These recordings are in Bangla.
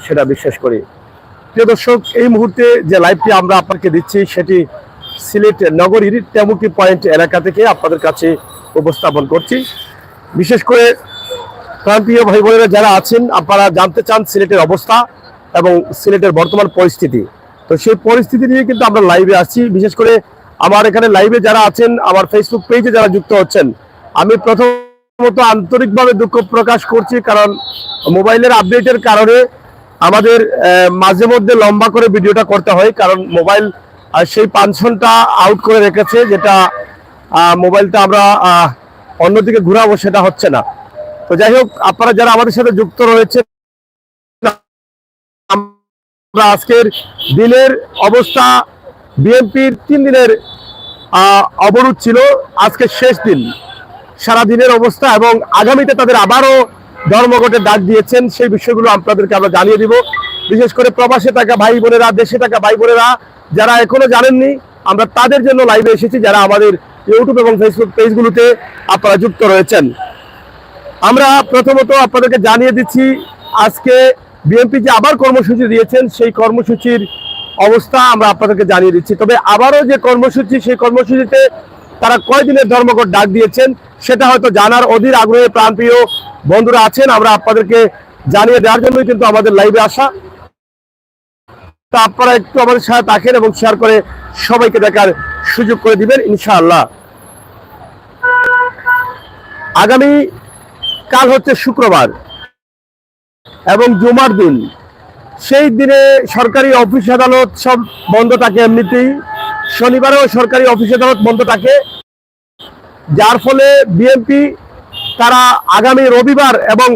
সেটা বিশ্বাস করি। প্রিয় দর্শক, এই মুহূর্তে যে লাইভটি আমরা আপনাকে দিচ্ছি সেটি সিলেট নগরীর টেমুকি পয়েন্ট এলাকা থেকে আপনাদের কাছে উপস্থাপন করছি। বিশেষ করে প্রান্তীয় ভাই বোনেরা যারা আছেন, আপনারা জানতে চান সিলেটের অবস্থা এবং সিলেটের বর্তমান পরিস্থিতি। তো সেই পরিস্থিতি নিয়ে কিন্তু আমরা লাইভে আসছি। বিশেষ করে আমার এখানে লাইভে যারা আছেন, আমার ফেসবুক পেজে যারা যুক্ত হচ্ছেন, আমি প্রথমত আন্তরিকভাবে দুঃখ প্রকাশ করছি, কারণ মোবাইলের আপডেটের কারণে আমাদের মাঝে মধ্যে লম্বা করে ভিডিওটা করতে হয়, কারণ মোবাইল সেই ফাংশনটা আউট করে রেখেছে, যেটা মোবাইলটা আমরা অন্যদিকে ঘুরাবো সেটা হচ্ছে না। তো যাই হোক, আপনারা যারা আমাদের সাথে যুক্ত রয়েছে, আমরা আজকের দিনের অবস্থা, বিএনপির 3 দিনের অবরোধ ছিল, আজকে শেষ দিন, সারা দিনের অবস্থা এবং আগামীতে তাদের আবারও ধর্মঘটের ডাক দিয়েছেন, সেই বিষয়গুলো আপনাদেরকে আমরা জানিয়ে দিব। বিশেষ করে প্রবাসে থাকা ভাই বোনেরা, দেশে থাকা ভাই বোনেরা যারা এখনো জানেননি, আমরা তাদের জন্য লাইভে এসেছি, যারা আমাদের ইউটিউব এবং ফেসবুক পেজগুলোতে আপনারা যুক্ত রয়েছেন। আমরা প্রথমত আপনাদেরকে জানিয়ে দিচ্ছি, আজকে বিএনপি যে আবার কর্মসূচি দিয়েছেন, সেই কর্মসূচির অবস্থা আমরা আপনাদেরকে জানিয়ে দিচ্ছি। তবে আবারও যে কর্মসূচি, সেই কর্মসূচিতে তারা কয়দিনের ধর্মঘট ডাক দিয়েছেন সেটা হয়তো জানার অধীর আগ্রহে প্রাণপ্রিয় বন্ধুরা আছেন, আমরা আপনাদেরকে জানিয়ে দেওয়ার জন্যই কিন্তু আমাদের লাইভে আসা। তা আপনারা একটু আমাদের সাথে থাকেন এবং শেয়ার করে সবাইকে দেখার সুযোগ করে দিবেন ইনশাআল্লাহ। আগামী কাল হচ্ছে শুক্রবার এবং জুমার দিন, সেই দিনে সরকারি অফিস আদালত সব বন্ধ থাকে, এমনিতেই শনিবারেও সরকারি অফিস আদালত বন্ধ থাকে, যার ফলে বিএনপি তারা আগামী রবিবার এবং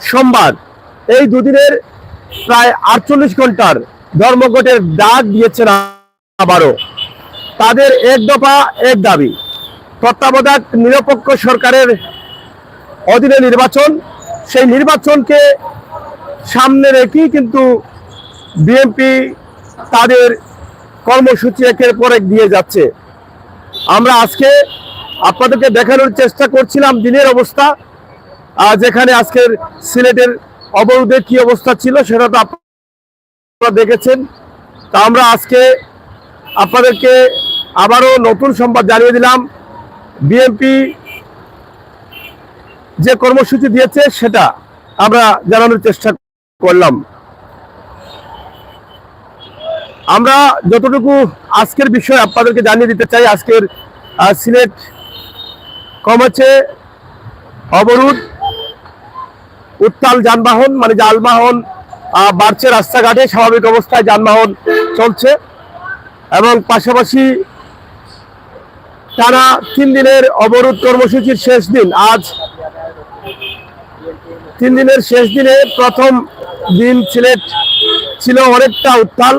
সোমবার এই দুদিনের প্রায় 48 ঘন্টার ধর্মঘটের ডাক দিয়েছেন। আবারও তাদের এক দফা এক দাবি, তত্ত্বাবধায়ক নিরপেক্ষ সরকারের অধীনে নির্বাচন, সেই নির্বাচনকে সামনে রেখেই কিন্তু বিএনপি তাদের কর্মসূচি একের পর এক দিয়ে যাচ্ছে। আমরা আজকে আপনাদেরকে দেখানোর চেষ্টা করছিলাম দিনের অবস্থা, যেখানে আজকের সিলেটের অবরোধের কি অবস্থা ছিল সেটা তো আপনারা দেখেছেন। তা আমরা আজকে আপনাদেরকে আবারও নতুন সংবাদ জানিয়ে দিলাম, বিএনপি যে কর্মসূচি দিয়েছে সেটা আমরা জানানোর চেষ্টা করলাম। আমরা যতটুকু আজকের বিষয় আপনাদেরকে জানিয়ে দিতে চাই, আজকের সিলেট কমেছে অবরোধ, উত্তাল যানবাহন, মানে যানবাহন বাড়ছে রাস্তাঘাটে, স্বাভাবিক অবস্থায় যানবাহন চলছে এবং পাশাপাশি টানা 3 দিনের অবরোধ কর্মসূচির শেষ দিন, আজ 3 দিনের শেষ দিনে প্রথম দিন সিলেট ছিল অনেকটা উত্তাল।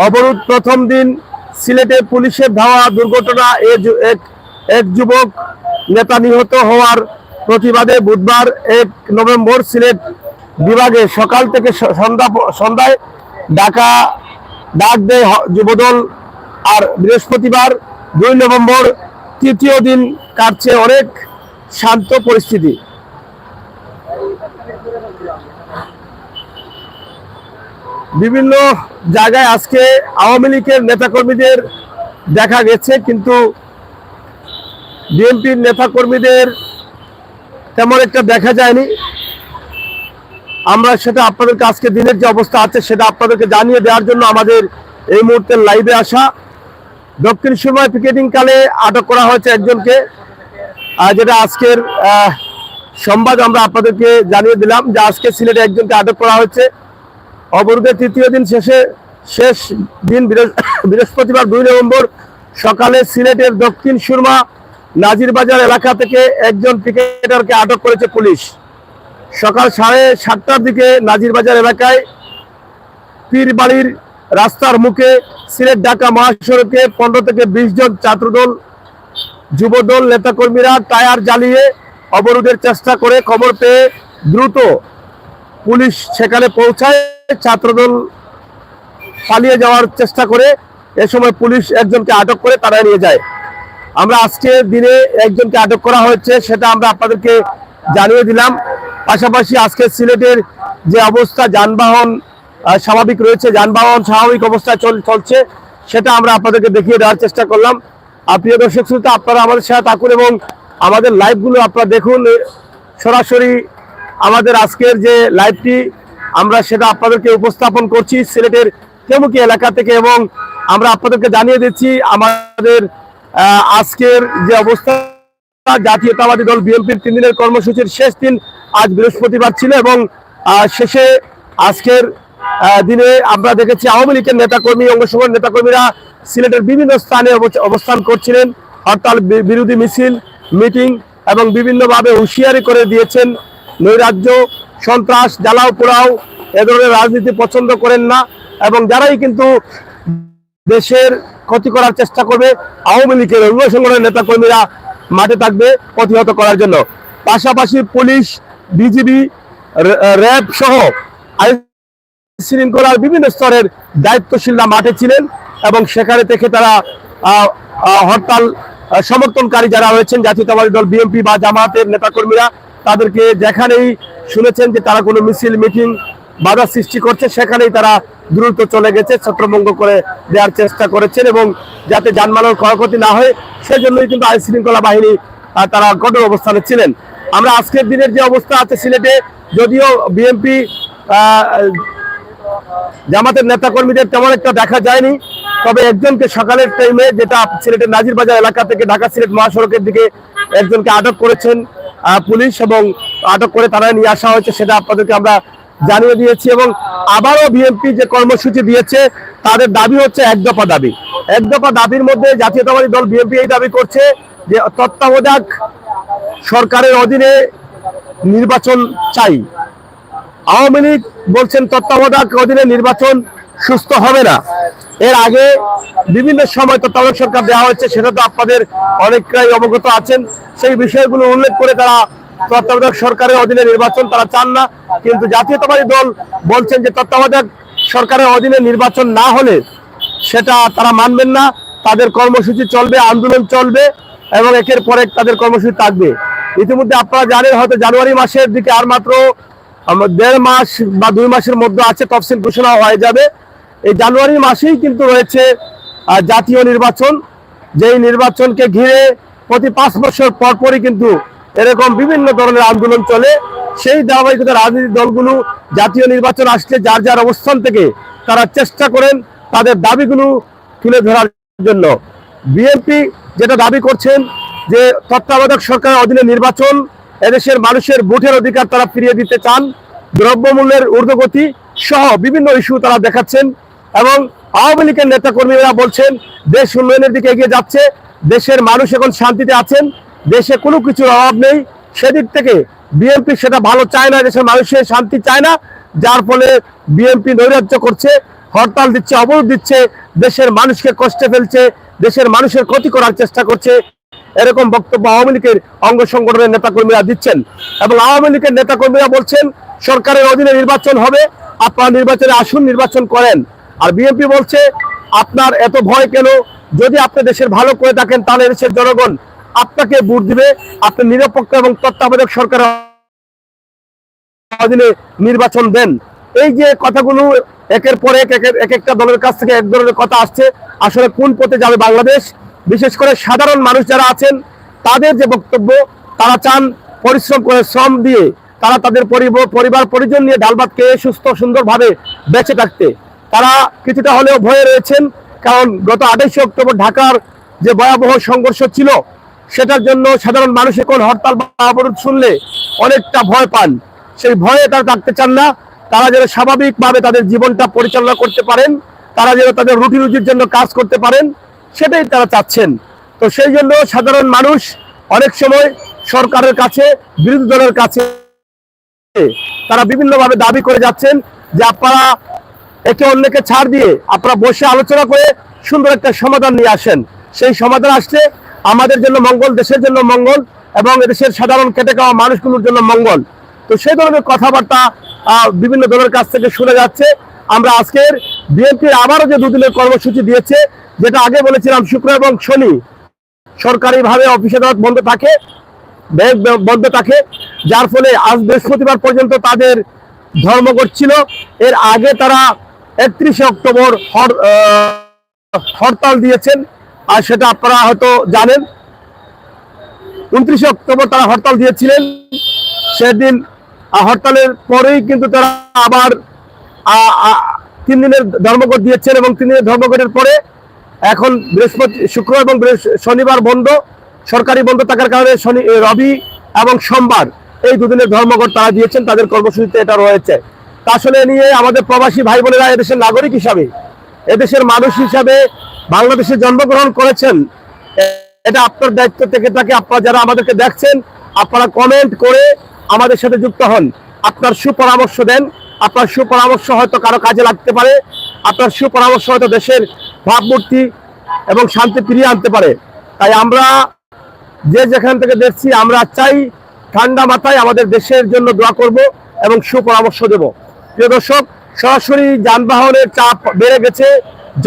অবরোধ প্রথম দিন সিলেটে পুলিশের ধাওয়া দুর্ঘটনা, এক যুবক নেতা নিহত হওয়ার প্রতিবাদে বুধবার 1 নভেম্বর সিলেট বিভাগে সকাল থেকে সন্ধ্যায় ডাক দেয় যুবদল। আর বৃহস্পতিবার 2 নভেম্বর তৃতীয় দিন কাটছে অনেক শান্ত পরিস্থিতি। বিভিন্ন জায়গায় আজকে আওয়ামী লীগের নেতাকর্মীদের দেখা গেছে, কিন্তু বিএনপির নেতাকর্মীদের তেমন একটা দেখা যায়নি। আমরা সেটা আপনাদেরকে আজকে দিনের যে অবস্থা আছে সেটা আপনাদেরকে জানিয়ে দেওয়ার জন্য আমাদের এই মুহূর্তে লাইভে আসা। দক্ষিণ সুরমায় পিকেটিং কালে আটক করা হয়েছে একজনকে, যেটা আজকের সংবাদ আমরা আপনাদেরকে জানিয়ে দিলাম যে আজকে সিলেটে একজনকে আটক করা হয়েছে। অবরোধের তৃতীয় দিন শেষ দিন বৃহস্পতিবার 2 নভেম্বর সকালে সিলেটের দক্ষিণ সুরমা নাজিরবাজার এলাকা থেকে একজন পিকেটারকে আটক করেছে পুলিশ। সকাল 7:30টার দিকে নাজিরবাজার এলাকায় পীরবাড়ির রাস্তার মুখে সিলেট ঢাকা মহাসড়কে 15 থেকে 20 জন ছাত্রদল যুবদল নেতাকর্মীরা টায়ার জ্বালিয়ে অবরোধের চেষ্টা করে। খবর পেয়ে দ্রুত পুলিশ সেখানে পৌঁছায়, ছাত্রদল পালিয়ে যাওয়ার চেষ্টা করে। এ সময় পুলিশ একজনকে আটক করে তারা নিয়ে যায়। আমরা আজকে দিনে একজনকে আটক করা হয়েছে সেটা আমরা আপনাদেরকে জানিয়ে দিলাম। পাশাপাশি আজকে সিলেটের যে অবস্থা, যানবাহন স্বাভাবিক রয়েছে, যানবাহন স্বাভাবিক অবস্থায় চলছে, সেটা আমরা আপনাদেরকে দেখিয়ে দেওয়ার চেষ্টা করলাম। প্রিয় দর্শক শ্রোতা, আপনারা আমাদের সাথে থাকুন এবং আমাদের লাইভগুলো আপনারা দেখুন। সরাসরি আমাদের আজকের যে লাইভটি আমরা সেটা আপনাদেরকে উপস্থাপন করছি সিলেটের তেমুকি এলাকা থেকে, এবং আমরা আপনাদেরকে জানিয়ে দিচ্ছি আমাদের আজকের যে অবস্থা, জাতীয়তাবাদী দল বিএনপির 3 দিনের কর্মসূচির শেষ দিন আজ বৃহস্পতিবার ছিল, এবং শেষে আজকের দিনে আমরা দেখেছি আওয়ামী লীগের নেতাকর্মী, অঙ্গসংগঠনের নেতাকর্মীরা সিলেটের বিভিন্ন স্থানে অবস্থান করছিলেন, হরতাল বিরোধী মিছিল, মিটিং এবং বিভিন্নভাবে হুঁশিয়ারি করে দিয়েছেন নৈরাজ্য, সন্ত্রাস, জ্বালাও পোড়াও এ ধরনের রাজনীতি পছন্দ করেন না, এবং যারাই কিন্তু দেশের ক্ষতি করার চেষ্টা করবে আওয়ামী লীগের অঙ্গ সংগঠনের নেতাকর্মীরা মাঠে থাকবে প্রতিহত করার জন্য। পাশাপাশি পুলিশ, বিজিবি, র্যাব সহ আইন শৃঙ্খলার বিভিন্ন স্তরের দায়িত্বশীলরা মাঠে ছিলেন, এবং সেখানে থেকে তারা হরতাল সমর্থনকারী যারা রয়েছেন জাতীয়তাবাদী দল বিএনপি বা জামায়াতের নেতাকর্মীরা, তাদেরকে যেখানেই শুনেছেন যে তারা কোনো মিছিল মিটিং বাধা সৃষ্টি করছে সেখানেই তারা দ্রুত চলে গেছে, ছত্রভঙ্গ করে দেওয়ার চেষ্টা করেছেন, এবং যাতে যানবাহনের ক্ষয়ক্ষতি না হয় সেজন্যই কিন্তু আইন শৃঙ্খলা বাহিনী তারা কঠোর অবস্থানে ছিলেন। আমরা আজকের দিনের যে অবস্থা আছে সিলেটে, যদিও বিএনপি জামাতের নেতাকর্মীদের তেমন একটা দেখা যায়নি, তবে একজনকে সকালের টাইমে, যেটা সিলেটের নাজিরবাজার এলাকা থেকে ঢাকা সিলেট মহাসড়কের দিকে একজনকে আটক করেছেন পুলিশ, এবং আটক করে থানায় নিয়ে আসা হয়েছে, সেটা আপনাদেরকে আমরা জানিয়ে দিয়েছি। এবং আবারও বিএনপি যে কর্মসূচি দিয়েছে তাদের দাবি হচ্ছে এক দফা দাবি। এক দফা দাবির মধ্যে জাতীয়তাবাদী দল বিএনপি এই দাবি করছে যে তত্ত্বাবধায়ক সরকারের অধীনে নির্বাচন চাই। আওয়ামী লীগ বলছেন তত্ত্বাবধায়ক অধীনে নির্বাচন সুস্থ হবে না। এর আগে বিভিন্ন সময় তত্ত্বাবধায়ক সরকার দেওয়া হয়েছে, সেটা তো আপনাদের অনেকটাই অবগত আছেন। সেই বিষয়গুলো উল্লেখ করে তারা তত্ত্বাবধায়ক সরকারের অধীনে নির্বাচন তারা চান না, কিন্তু জাতীয়তাবাদী দল বলছেন যে তত্ত্বাবধায়ক সরকারের অধীনে নির্বাচন না হলে সেটা তারা মানবেন না, তাদের কর্মসূচি চলবে, আন্দোলন চলবে, এবং একের পর এক তাদের কর্মসূচি থাকবে। ইতিমধ্যে আপনারা জানেন হয়তো জানুয়ারি মাসের দিকে আর মাত্র 1.5 মাস বা 2 মাসের মধ্যে আছে, তফসিল ঘোষণা হয়ে যাবে। এই জানুয়ারি মাসেই কিন্তু রয়েছে জাতীয় নির্বাচন, যেই নির্বাচনকে ঘিরে প্রতি 5 বছর পরপরই কিন্তু এরকম বিভিন্ন ধরনের আন্দোলন চলে। সেই ধারাবাহিকতা রাজনৈতিক দলগুলো জাতীয় নির্বাচন আসলে যার যার অবস্থান থেকে তারা চেষ্টা করেন তাদের দাবিগুলো তুলে ধরার জন্য। বিএনপি যেটা দাবি করছেন যে তত্ত্বাবধায়ক সরকারের অধীনে নির্বাচন, এদেশের মানুষের ভোটের অধিকার তারা ফিরিয়ে দিতে চান, দ্রব্যমূল্যের ঊর্ধ্বগতি সহ বিভিন্ন ইস্যু তারা দেখাচ্ছেন, এবং আওয়ামী লীগের নেতাকর্মীরা বলছেন দেশ উন্নয়নের দিকে এগিয়ে যাচ্ছে, দেশের মানুষ এখন শান্তিতে আছেন, দেশে কোনো কিছুর অভাব নেই। সেদিক থেকে বিএনপি সেটা ভালো চায় না, দেশের মানুষের শান্তি চায় না, যার ফলে বিএনপি নৈরাজ্য করছে, হরতাল দিচ্ছে, অবরোধ দিচ্ছে, দেশের মানুষকে কষ্টে ফেলছে, দেশের মানুষের ক্ষতি করার চেষ্টা করছে, এরকম বক্তব্য আওয়ামী লীগের অঙ্গ সংগঠনের নেতাকর্মীরা দিচ্ছেন। এবং আওয়ামী লীগের নেতাকর্মীরা বলছেন সরকারের অধীনে নির্বাচন হবে, আপনারা নির্বাচনে আসুন, নির্বাচন করেন। আর বিএনপি বলছে আপনার এত ভয় কেন? যদি আপনি দেশের ভালো করে থাকেন তাহলে দেশের জনগণ আপনাকে ভোট দিবে, আপনি নিরপেক্ষ এবং তত্ত্বাবধায়ক সরকারের অধীনে নির্বাচন দেন। এই যে কথাগুলো একের পর এক একটা দলের কাছ থেকে এক ধরনের কথা আসছে, আসলে কোন পথে যাবে বাংলাদেশ? বিশেষ করে সাধারণ মানুষ যারা আছেন তাদের যে বক্তব্য, তারা চান পরিশ্রম করে, শ্রম দিয়ে তারা তাদের পরিবার পরিজন নিয়ে ডাল ভাত খেয়ে সুস্থ সুন্দরভাবে বেঁচে থাকতে। তারা কিছুটা হলেও ভয়ে রয়েছেন, কারণ গত 28 অক্টোবর ঢাকার যে ভয়াবহ সংঘর্ষ ছিল সেটার জন্য সাধারণ মানুষ এখন হরতাল বা অবরোধ শুনলে অনেকটা ভয় পান। সেই ভয়ে তারা থাকতে চান না, তারা যেন স্বাভাবিকভাবে তাদের জীবনটা পরিচালনা করতে পারেন, তারা যেন তাদের রুটি রুজির জন্য কাজ করতে পারেন, সেটাই তারা চাচ্ছেন। তো সেই জন্য সাধারণ মানুষ অনেক সময় সরকারের কাছে, বিরোধী দলের কাছে তারা বিভিন্নভাবে দাবি করে যাচ্ছেন যে আপনারা একে অন্যকে ছাড় দিয়ে আপনারা বসে আলোচনা করে সুন্দর একটা সমাধান নিয়ে আসেন। সেই সমাধান আসলে আমাদের জন্য মঙ্গল, দেশের জন্য মঙ্গল, এবং এদেশের সাধারণ খেটে খাওয়া মানুষগুলোর জন্য মঙ্গল। তো সেই ধরনের কথাবার্তা বিভিন্ন দলের কাছ থেকে শুনে যাচ্ছে। আমরা আজকের বিএনপির আবারও যে 2 দিনের কর্মসূচি দিয়েছে, যেটা আগে বলেছিলাম শুক্র এবং শনি সরকারিভাবে অফিস আদালত বন্ধ থাকে, ব্যাংক বন্ধ থাকে, যার ফলে আজ বৃহস্পতিবার পর্যন্ত তাদের ধর্মঘট ছিল। এর আগে তারা 31 অক্টোবর হরতাল দিয়েছেন, আর সেটা আপনারা হয়তো জানেন। 29 অক্টোবর তারা হরতাল দিয়েছিলেন। সেদিন হরতালের পরেই কিন্তু তারা আবার 3 দিনের ধর্মঘট দিয়েছেন, এবং 3 দিনের ধর্মঘটের পরে এখন বৃহস্পতি, শুক্র এবং শনিবার বন্ধ, সরকারি বন্ধ থাকার কারণে রবি এবং সোমবার এই দুদিনের ধর্মঘট তারা দিয়েছেন, তাদের কর্মসূচিতে এটা রয়েছে। তা আসলে নিয়ে আমাদের প্রবাসী ভাই বোনেরা এদেশের নাগরিক হিসাবে, এদেশের মানুষ হিসাবে বাংলাদেশে জন্মগ্রহণ করেছেন, এটা আপনার দায়িত্ব থেকে থাকে। আপনারা যারা আমাদেরকে দেখছেন, আপনারা কমেন্ট করে আমাদের সাথে যুক্ত হন, আপনার সুপরামর্শ দেন। আপনার সুপরামর্শ হয়তো কারো কাজে লাগতে পারে, আপনার সুপরামর্শ হয়তো দেশের ভাবমূর্তি এবং শান্তি ফিরিয়ে আনতে পারে। তাই আমরা যে যেখান থেকে দেখছি, আমরা চাই ঠান্ডা মাথায় আমাদের দেশের জন্য দোয়া করব এবং সুপরামর্শ দেব। প্রিয় দর্শক, সরাসরি যানবাহনের চাপ বেড়ে গেছে।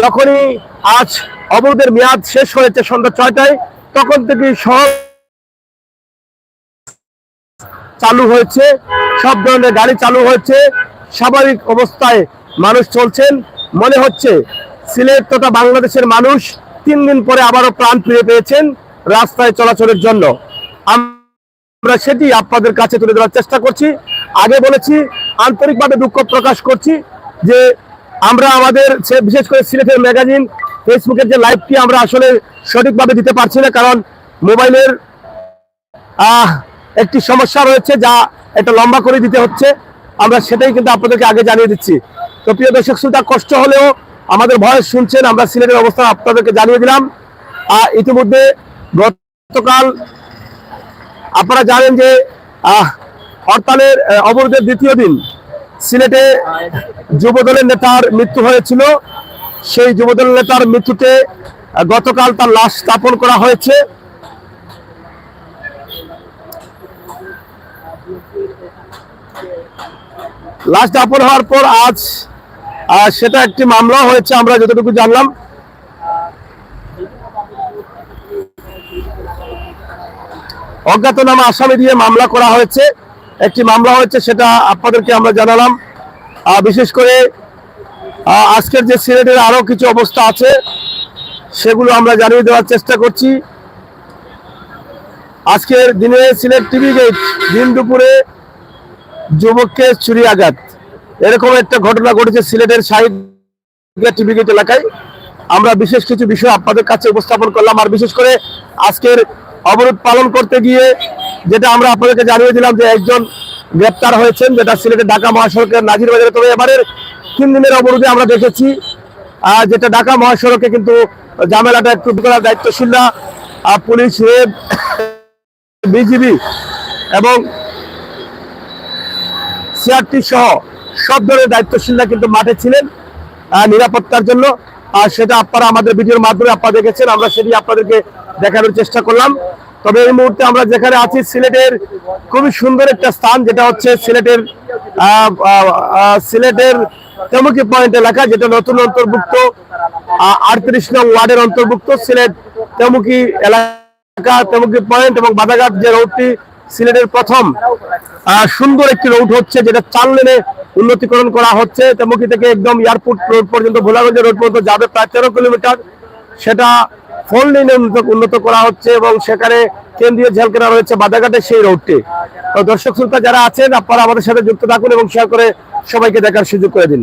যখনই আজ অবরোধের মেয়াদ শেষ হয়েছে সন্ধ্যা 6টায়, তখন থেকে শহর চালু হয়েছে, সব ধরনের গাড়ি চালু হয়েছে, স্বাভাবিক অবস্থায় মানুষ চলছেন। মনে হচ্ছে সিলেট তথা বাংলাদেশের মানুষ 3 দিন পরে আবারও প্রাণ ফিরে পেয়েছেন রাস্তায় চলাচলের জন্য। আমরা সেটি আপনাদের কাছে তুলে ধরার চেষ্টা করছি। আগে বলেছি, আন্তরিকভাবে দুঃখ প্রকাশ করছি যে আমরা আমাদের বিশেষ করে সিলেটের ম্যাগাজিন, ফেসবুকের যে লাইভটি আমরা আসলে সঠিকভাবে দিতে পারছি না, কারণ মোবাইলের একটি সমস্যা রয়েছে, যা এটা লম্বা করে দিতে হচ্ছে। আমরা সেটাই কিন্তু আপনাদেরকে আগে জানিয়ে দিচ্ছি। তো প্রিয় দর্শক শ্রোতা, কষ্ট হলেও আমাদের ভয়েস শুনছেন, আমরা সিলেটের অবস্থা আপনাদেরকে জানিয়ে দিলাম। ইতিমধ্যে গতকাল আপনারা জানেন যে হরতালের অবরোধের দ্বিতীয় দিন সিলেটে যুবদলের নেতার মৃত্যু হয়েছিল। সেই যুবদলের নেতার মৃত্যুতে গতকাল তার লাশ স্থাপন করা হয়েছে। লাশ স্থাপন হওয়ার পর আজ সেটা একটি মামলা হয়েছে, আমরা যতটুকু জানলাম। অজ্ঞাতনামা আসামি দিয়ে মামলা করা হয়েছে, একটি মামলা হয়েছে, সেটা আপনাদেরকে আমরা জানালাম। বিশেষ করে আজকের যে সিলেটের আরো কিছু অবস্থা আছে, সেগুলো আমরা জানিয়ে দেওয়ার চেষ্টা করছি। আজকের দিনে সিলেট টিভি গেট, দিন দুপুরে যুবককে ছুরি আঘাত, এরকম একটা ঘটনা ঘটেছে সিলেটের শাহিদ টিভি গেট এলাকায়। আমরা বিশেষ কিছু বিষয় আপনাদের কাছে উপস্থাপন করলাম। আর বিশেষ করে আজকের অবরোধ পালন করতে গিয়ে যেটা আমরা আপনাদেরকে জানিয়ে দিলাম যে একজন গ্রেপ্তার হয়েছেন, যেটা সিলেটের ঢাকা মহাসড়কের নাজিরবাজারে। তবে এবারের 3 দিনের অবরোধে আমরা দেখেছি যেটা ঢাকা মহাসড়কে কিন্তু ঝামেলাটা একটু দায়িত্বশীলরা, পুলিশ, রেব, বিজিবি এবং সিআরটি সহ সব ধরনের দায়িত্বশীলরা কিন্তু মাঠে ছিলেন নিরাপত্তার জন্য। আর সেটা আপনারা আমাদের ভিডিওর মাধ্যমে আপনারা দেখেছেন, আমরা সেটি আপনাদেরকে দেখানোর চেষ্টা করলাম। তবে এই মুহূর্তে আমরা যেখানে আছি, সিলেটের খুবই সুন্দর একটা স্থান, যেটা হচ্ছে সিলেটের তেমুকি পয়েন্ট এলাকা, যেটা নতুন অন্তর্ভুক্ত 38 নং ওয়ার্ডের অন্তর্ভুক্ত সিলেট তেমুকি এলাকা, তেমুকি পয়েন্ট এবং বাদাঘাট যে রোডটি সিলেটের প্রথম সুন্দর একটি রোড হচ্ছে, যেটা 4 লেনে উন্নতিকরণ করা হচ্ছে। তেমুকি থেকে একদম এয়ারপোর্ট রোড পর্যন্ত, ভোলাগঞ্জ রোড পর্যন্ত যাবে প্রায় 13 কিলোমিটার, সেটা 4 লেনে উন্নত করা হচ্ছে, এবং সেখানে কেন্দ্রীয় জেলখানা রয়েছে বাদাঘাটের সেই রোডটি। তো দর্শক শ্রোতা যারা আছেন, আপনারা আমাদের সাথে যুক্ত থাকুন এবং শেয়ার করে সবাইকে দেখার সুযোগ করে দিন।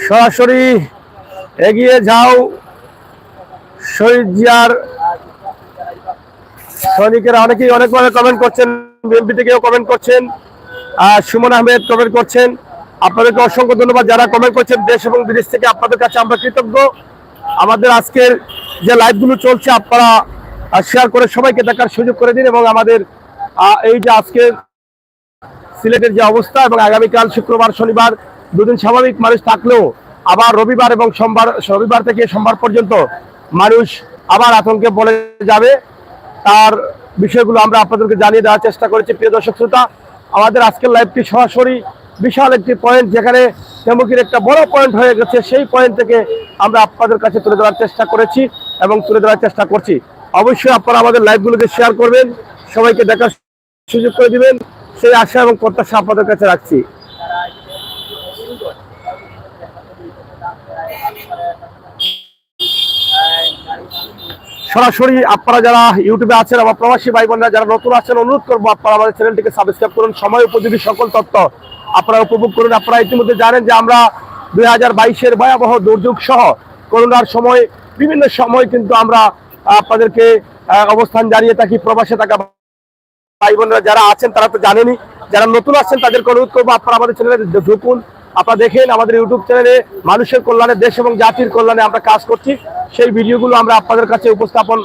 সরাসরি এগিয়ে যাও, শহীদ জিয়ার সৈনিকেরা অনেকেই অনেকভাবে কমেন্ট করছেন, বিএনপি থেকেও কমেন্ট করছেন, সুমন আহমেদ কমেন্ট করছেন। আপনাদেরকে অসংখ্য ধন্যবাদ যারা কমেন্ট করছেন দেশ এবং বিদেশ থেকে। আপনাদের কাছে আমরা কৃতজ্ঞ। আমাদের আজকের যে লাইভগুলো চলছে, আপনারা শেয়ার করে সবাইকে দেখার সুযোগ করে দিন। এবং আমাদের এই যে আজকের সিলেটের যে অবস্থা, এবং আগামীকাল শুক্রবার শনিবার দুদিন স্বাভাবিক মানুষ থাকলেও আবার রবিবার এবং রবিবার থেকে সোমবার পর্যন্ত মানুষ আবার আতঙ্কে পড়ে যাবে, তার বিষয়গুলো আমরা আপনাদেরকে জানিয়ে দেওয়ার চেষ্টা করেছি। প্রিয় দর্শক শ্রোতা, আমাদের আজকের লাইভটি সরাসরি বিশাল একটি পয়েন্ট, যেখানে তেমুকির একটা বড় পয়েন্ট হয়ে গেছে, সেই পয়েন্ট থেকে আমরা আপনাদের কাছে তুলে ধরার চেষ্টা করেছি এবং তুলে ধরার চেষ্টা করছি। অবশ্যই আপনারা আমাদের লাইভগুলোকে শেয়ার করবেন, সবাইকে দেখার সুযোগ করে দিবেন, সেই আশা এবং প্রত্যাশা আপনাদের কাছে রাখছি। সরাসরি আপনারা যারা ইউটিউবে আছেন, আমার প্রবাসী ভাই বোনরা যারা নতুন আছেন, অনুরোধ করবো আপনারা আমাদের চ্যানেলটিকে সাবস্ক্রাইব করুন, সময় উপযোগী সকল তথ্য আপনারা উপভোগ করুন। আপনারা ইতিমধ্যে জানেন যে আমরা 2022-এর ভয়াবহ দুর্যোগ সহ করোনার সময় বিভিন্ন সময় কিন্তু আমরা আপনাদেরকে অবস্থান জানিয়ে থাকি। প্রবাসে থাকা ভাই বোনরা যারা আছেন তারা তো জানেনই, যারা নতুন আছেন তাদেরকে অনুরোধ করবো আপনারা আমাদের চ্যানেলে ঢুকুন। আপনারা দেখেন আমাদের ইউটিউব চ্যানেলে মানুষের কল্যাণে, দেশ এবং জাতির কল্যাণে আমরা কাজ করছি, সেই ভিডিওগুলো আমরা আপনাদের কাছে উপস্থাপন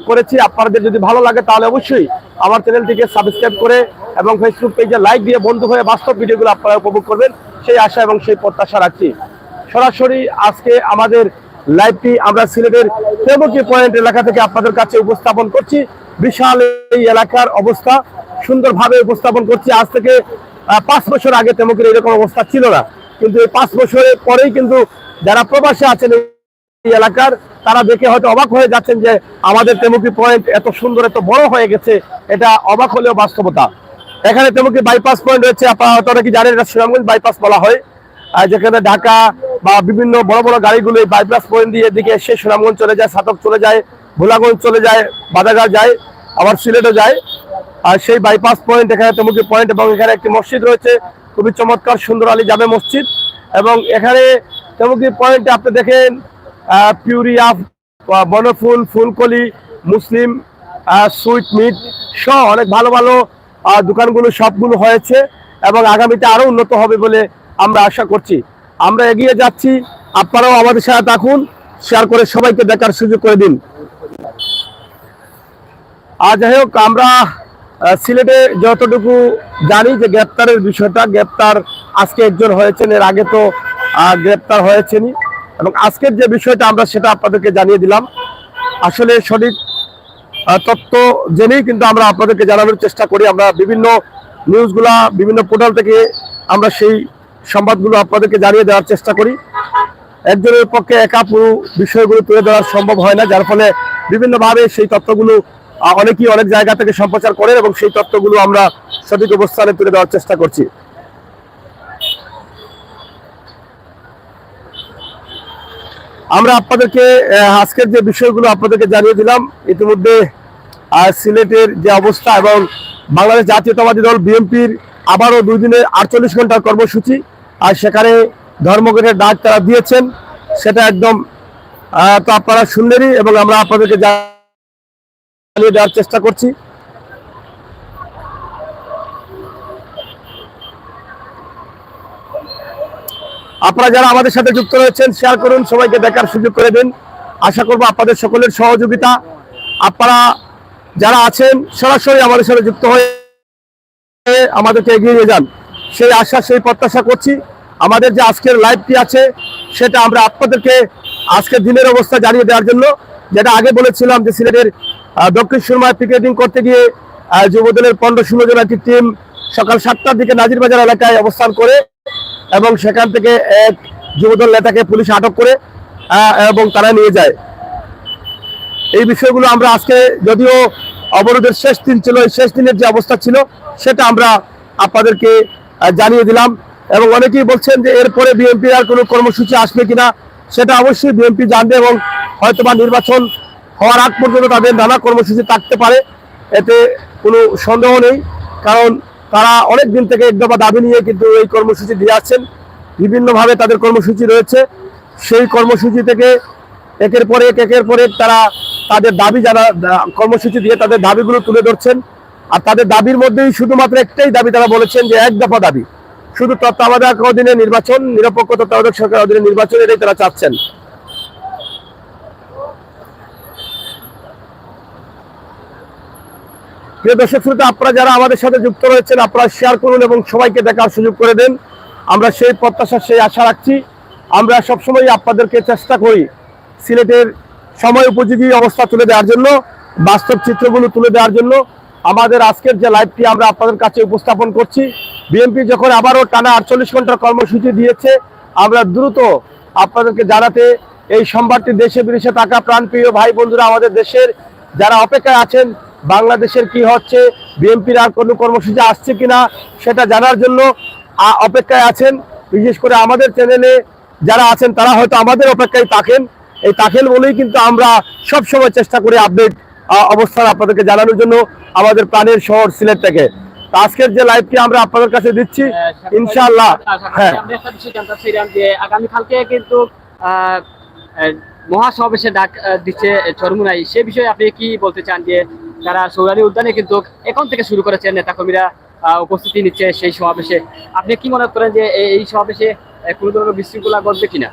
করেছি। আপনাদের যদি ভালো লাগে তাহলে অবশ্যই আমার চ্যানেলটিকে সাবস্ক্রাইব করে এবং ফেসবুক পেজে লাইক দিয়ে বন্ধু হয়ে বাস্তব ভিডিওগুলো আপনারা উপভোগ করবেন, সেই আশা এবং সেই প্রত্যাশা রাখছি। সরাসরি আজকে আমাদের লাইভটি আমরা সিলেটের তেমকি পয়েন্ট এলাকা থেকে আপনাদের কাছে উপস্থাপন করছি। বিশাল এই এলাকার অবস্থা সুন্দরভাবে উপস্থাপন করছি। আজ থেকে 5 বছর আগে তেমকির এরকম অবস্থা ছিল না, কিন্তু এই 5 বছরের পরেই কিন্তু যারা প্রবাসে আছেন এই এলাকার, তারা দেখে হয়তো অবাক হয়ে যাচ্ছেন যে আমাদের তেমকি পয়েন্ট এত সুন্দর, এত বড় হয়ে গেছে। এটা অবাক হলেও বাস্তবতা। এখানে তেমকি বাইপাস পয়েন্ট রয়েছে, আপনারা হয়তো অনেকে জানেন, এটা সুনামগঞ্জ বাইপাস বলা হয়, যেখানে ঢাকা বা বিভিন্ন বড় বড় গাড়িগুলো এই বাইপাস পয়েন্ট দিয়ে এদিকে এসে সুনামগঞ্জ চলে যায়, সাতক চলে যায়, ভোলাগঞ্জ চলে যায়, বাদাগার যায়, আবার সিলেটও যায়। আর সেই বাইপাস পয়েন্ট এখানে তেমকি পয়েন্ট, এবং এখানে একটি মসজিদ রয়েছে খুবই চমৎকার, সুন্দর আলী জামে মসজিদ। এবং এখানে তেমকি পয়েন্টে আপনি দেখেন পিউরিয়া, বনফুল, ফুলকলি, মুসলিম, সুইট মিট সহ অনেক ভালো ভালো দোকানগুলো সবগুলো হয়েছে, এবং আগামীতে আরো উন্নত হবে বলে আমরা আশা করছি। আমরা এগিয়ে যাচ্ছি, আপনারাও আমাদের সাথে থাকুন, শেয়ার করে সবাইকে দেখার সুযোগ করে দিন। আর যাই হোক, আমরা সিলেটে যতটুকু জানি যে গ্রেপ্তারের বিষয়টা, গ্রেপ্তার আজকে একজন হয়েছেন, এর আগে তো গ্রেপ্তার হয়েছেনই, এবং আজকের যে বিষয়টা আমরা সেটা আপনাদেরকে জানিয়ে দিলাম। আসলে সঠিক তথ্য জেনেই কিন্তু আমরা আপনাদেরকে জানানোর চেষ্টা করি। আমরা বিভিন্ন নিউজগুলা বিভিন্ন পোর্টাল থেকে আমরা সেই সংবাদগুলো আপনাদেরকে জানিয়ে দেওয়ার চেষ্টা করি। একজনের পক্ষে একা পুরো বিষয়গুলো তুলে ধরা সম্ভব হয় না, যার ফলে বিভিন্নভাবে সেই তথ্যগুলো অনেকেই অনেক জায়গা থেকে সম্প্রচার করেন, এবং সেই তথ্যগুলো আমরা সঠিক অবস্থানে তুলে দেওয়ার চেষ্টা করছি। আমরা আপনাদেরকে আজকের যে বিষয়গুলো আপনাদেরকে জানিয়ে দিলাম, ইতিমধ্যে সিলেটের যে অবস্থা এবং বাংলাদেশ জাতীয়তাবাদী দল বিএনপির আবারও 2 দিনের 48 ঘন্টার কর্মসূচি, আর সেখানে ধর্মঘটের ডাক তারা দিয়েছেন, সেটা একদম তো আপনারা শুনলেনই, এবং আমরা আপনাদেরকে জানিয়ে দেওয়ার চেষ্টা করছি। আপনারা যারা আমাদের সাথে যুক্ত রয়েছেন শেয়ার করুন, সবাইকে দেখার সুযোগ করে দিন। আশা করব আপনাদের সকলের সহযোগিতা। আপনারা যারা আছেন সরাসরি আমাদের সাথে যুক্ত হয়ে আমাদেরকে এগিয়ে নিয়ে যান, সেই আশা সেই প্রত্যাশা করছি। আমাদের যে আজকের লাইভটি আছে সেটা আমরা আপনাদেরকে আজকের দিনের অবস্থা জানিয়ে দেওয়ার জন্য, যেটা আগে বলেছিলাম যে সিলেটের দক্ষিণ সুরমায় পিকেটিং করতে গিয়ে যুবদলের 15-16 জন একটি টিম সকাল 7টার দিকে নাজিরবাজার এলাকায় অবস্থান করে, এবং সেখান থেকে এক যুবদল নেতাকে পুলিশ আটক করে এবং তারা নিয়ে যায়। এই বিষয়গুলো আমরা আজকে, যদিও অবরোধের শেষ দিন ছিল, এই শেষ দিনের যে অবস্থা ছিল সেটা আমরা আপনাদেরকে জানিয়ে দিলাম। এবং অনেকেই বলছেন যে এরপরে বিএনপির আর কোনো কর্মসূচি আসবে কিনা, সেটা অবশ্যই বিএনপি জানবে, এবং হয়তোবা নির্বাচন হওয়ার আগ পর্যন্ত তাদের নানা কর্মসূচি থাকতে পারে, এতে কোনো সন্দেহ নেই। কারণ তারা অনেক দিন থেকে এক দফা দাবি নিয়ে কিন্তু এই কর্মসূচি দিয়ে আসছেন, বিভিন্নভাবে তাদের কর্মসূচি রয়েছে। সেই কর্মসূচি থেকে একের পর এক তারা তাদের দাবি কর্মসূচি দিয়ে তাদের দাবিগুলো তুলে ধরছেন। আর তাদের দাবির মধ্যেই শুধুমাত্র একটাই দাবি, তারা বলেছেন যে এক দফা দাবি, শুধু তত্ত্বাবধায়ক অধীনে নির্বাচন, নিরপেক্ষ তত্ত্বাবধায়ক সরকার অধীনে নির্বাচন, এটাই তারা চাচ্ছেন। প্রিয় দর্শক শ্রোতা, আপনারা যারা আমাদের সাথে যুক্ত রয়েছেন আপনারা শেয়ার করুন এবং সবাইকে দেখার সুযোগ করে দেন। আমরা সেই প্রত্যাশা, সেই আশা রাখছি। আমরা সবসময় আপনাদেরকে চেষ্টা করি সিলেটের সময় উপযোগী অবস্থা তুলে দেওয়ার জন্য, বাস্তব চিত্রগুলো তুলে দেওয়ার জন্য। আমাদের আজকের যে লাইভটি আমরা আপনাদের কাছে উপস্থাপন করছি, বিএনপি যখন আবারও টানা 48 ঘন্টার কর্মসূচি দিয়েছে, আমরা দ্রুত আপনাদেরকে জানাতে এই সংবাদটি দেশে বিদেশে থাকা প্রাণপ্রিয় ভাই বন্ধুরা, আমাদের দেশের যারা অপেক্ষায় আছেন বাংলাদেশের কি হচ্ছে, বিএনপির আর কোনো কর্মসূচি আসছে কিনা সেটা জানার জন্য অপেক্ষায় আছেন। বিশেষ করে আমাদের চ্যানেলে যারা আছেন তারা হয়তো আমাদের অপেক্ষায় থাকেন। এই থাকেন বলেই কিন্তু আমরা সব সময় চেষ্টা করি আপডেট অবস্থান আপনাদেরকে জানানোর জন্য আমাদের প্রাণের শহর সিলেট থেকে। আজকের যে লাইভটি আমরা আপনাদের কাছে দিচ্ছি ইনশাআল্লাহ। হ্যাঁ, আমরা একটা বিষয় জানতে চাইলাম যে আগামীকালকে কিন্তু মহাসমাবেশে ডাক দিচ্ছে চরমুনাই, সে বিষয়ে আপনি কি বলতে চান? যে তারা সৌরালী উদ্যানে কিন্তু এখন থেকে শুরু করেছেন, নেতাকর্মীরা উপস্থিতি নিচ্ছে সেই সমাবেশে। আপনি কি মনে করেন যে এই সমাবেশে কোনো ধরনের বিশৃঙ্খলা ঘটবে কিনা?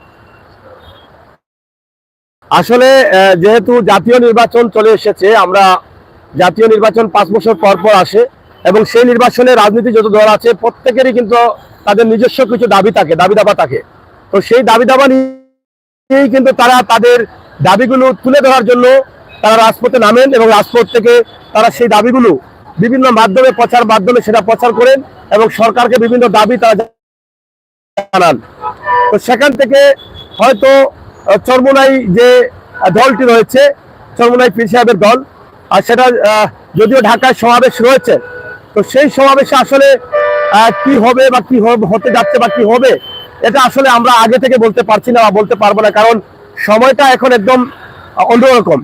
আসলে যেহেতু জাতীয় নির্বাচন চলে এসেছে, আমরা জাতীয় নির্বাচন 5 বছর পর পর আসে এবং সেই নির্বাচনে রাজনীতি যত দল আছে প্রত্যেকেরই কিন্তু তাদের নিজস্ব কিছু দাবি থাকে, দাবি দাবা থাকে। তো সেই দাবি দাবা নিয়েই কিন্তু তারা তাদের দাবিগুলো তুলে ধরার জন্য তারা রাজপথে নামেন এবং রাজপথ থেকে তারা সেই দাবিগুলো বিভিন্ন মাধ্যমে মাধ্যমে সেটা প্রচার করেন এবং সরকারকে বিভিন্ন দাবি তারা জানান। তো সেখান থেকে হয়তো চরমোনাই যে দলটি রয়েছে, চরমোনাই পীর সাহেবের দল, আর সেটা যদিও ঢাকায় সমাবেশ রয়েছে, তো সেই সমাবেশে আসলে কি হবে বা কি হতে যাচ্ছে বা কি হবে এটা আসলে আমরা আগে থেকে বলতে পারছি না বা বলতে পারবো না, কারণ সময়টা এখন একদম অন্যরকম।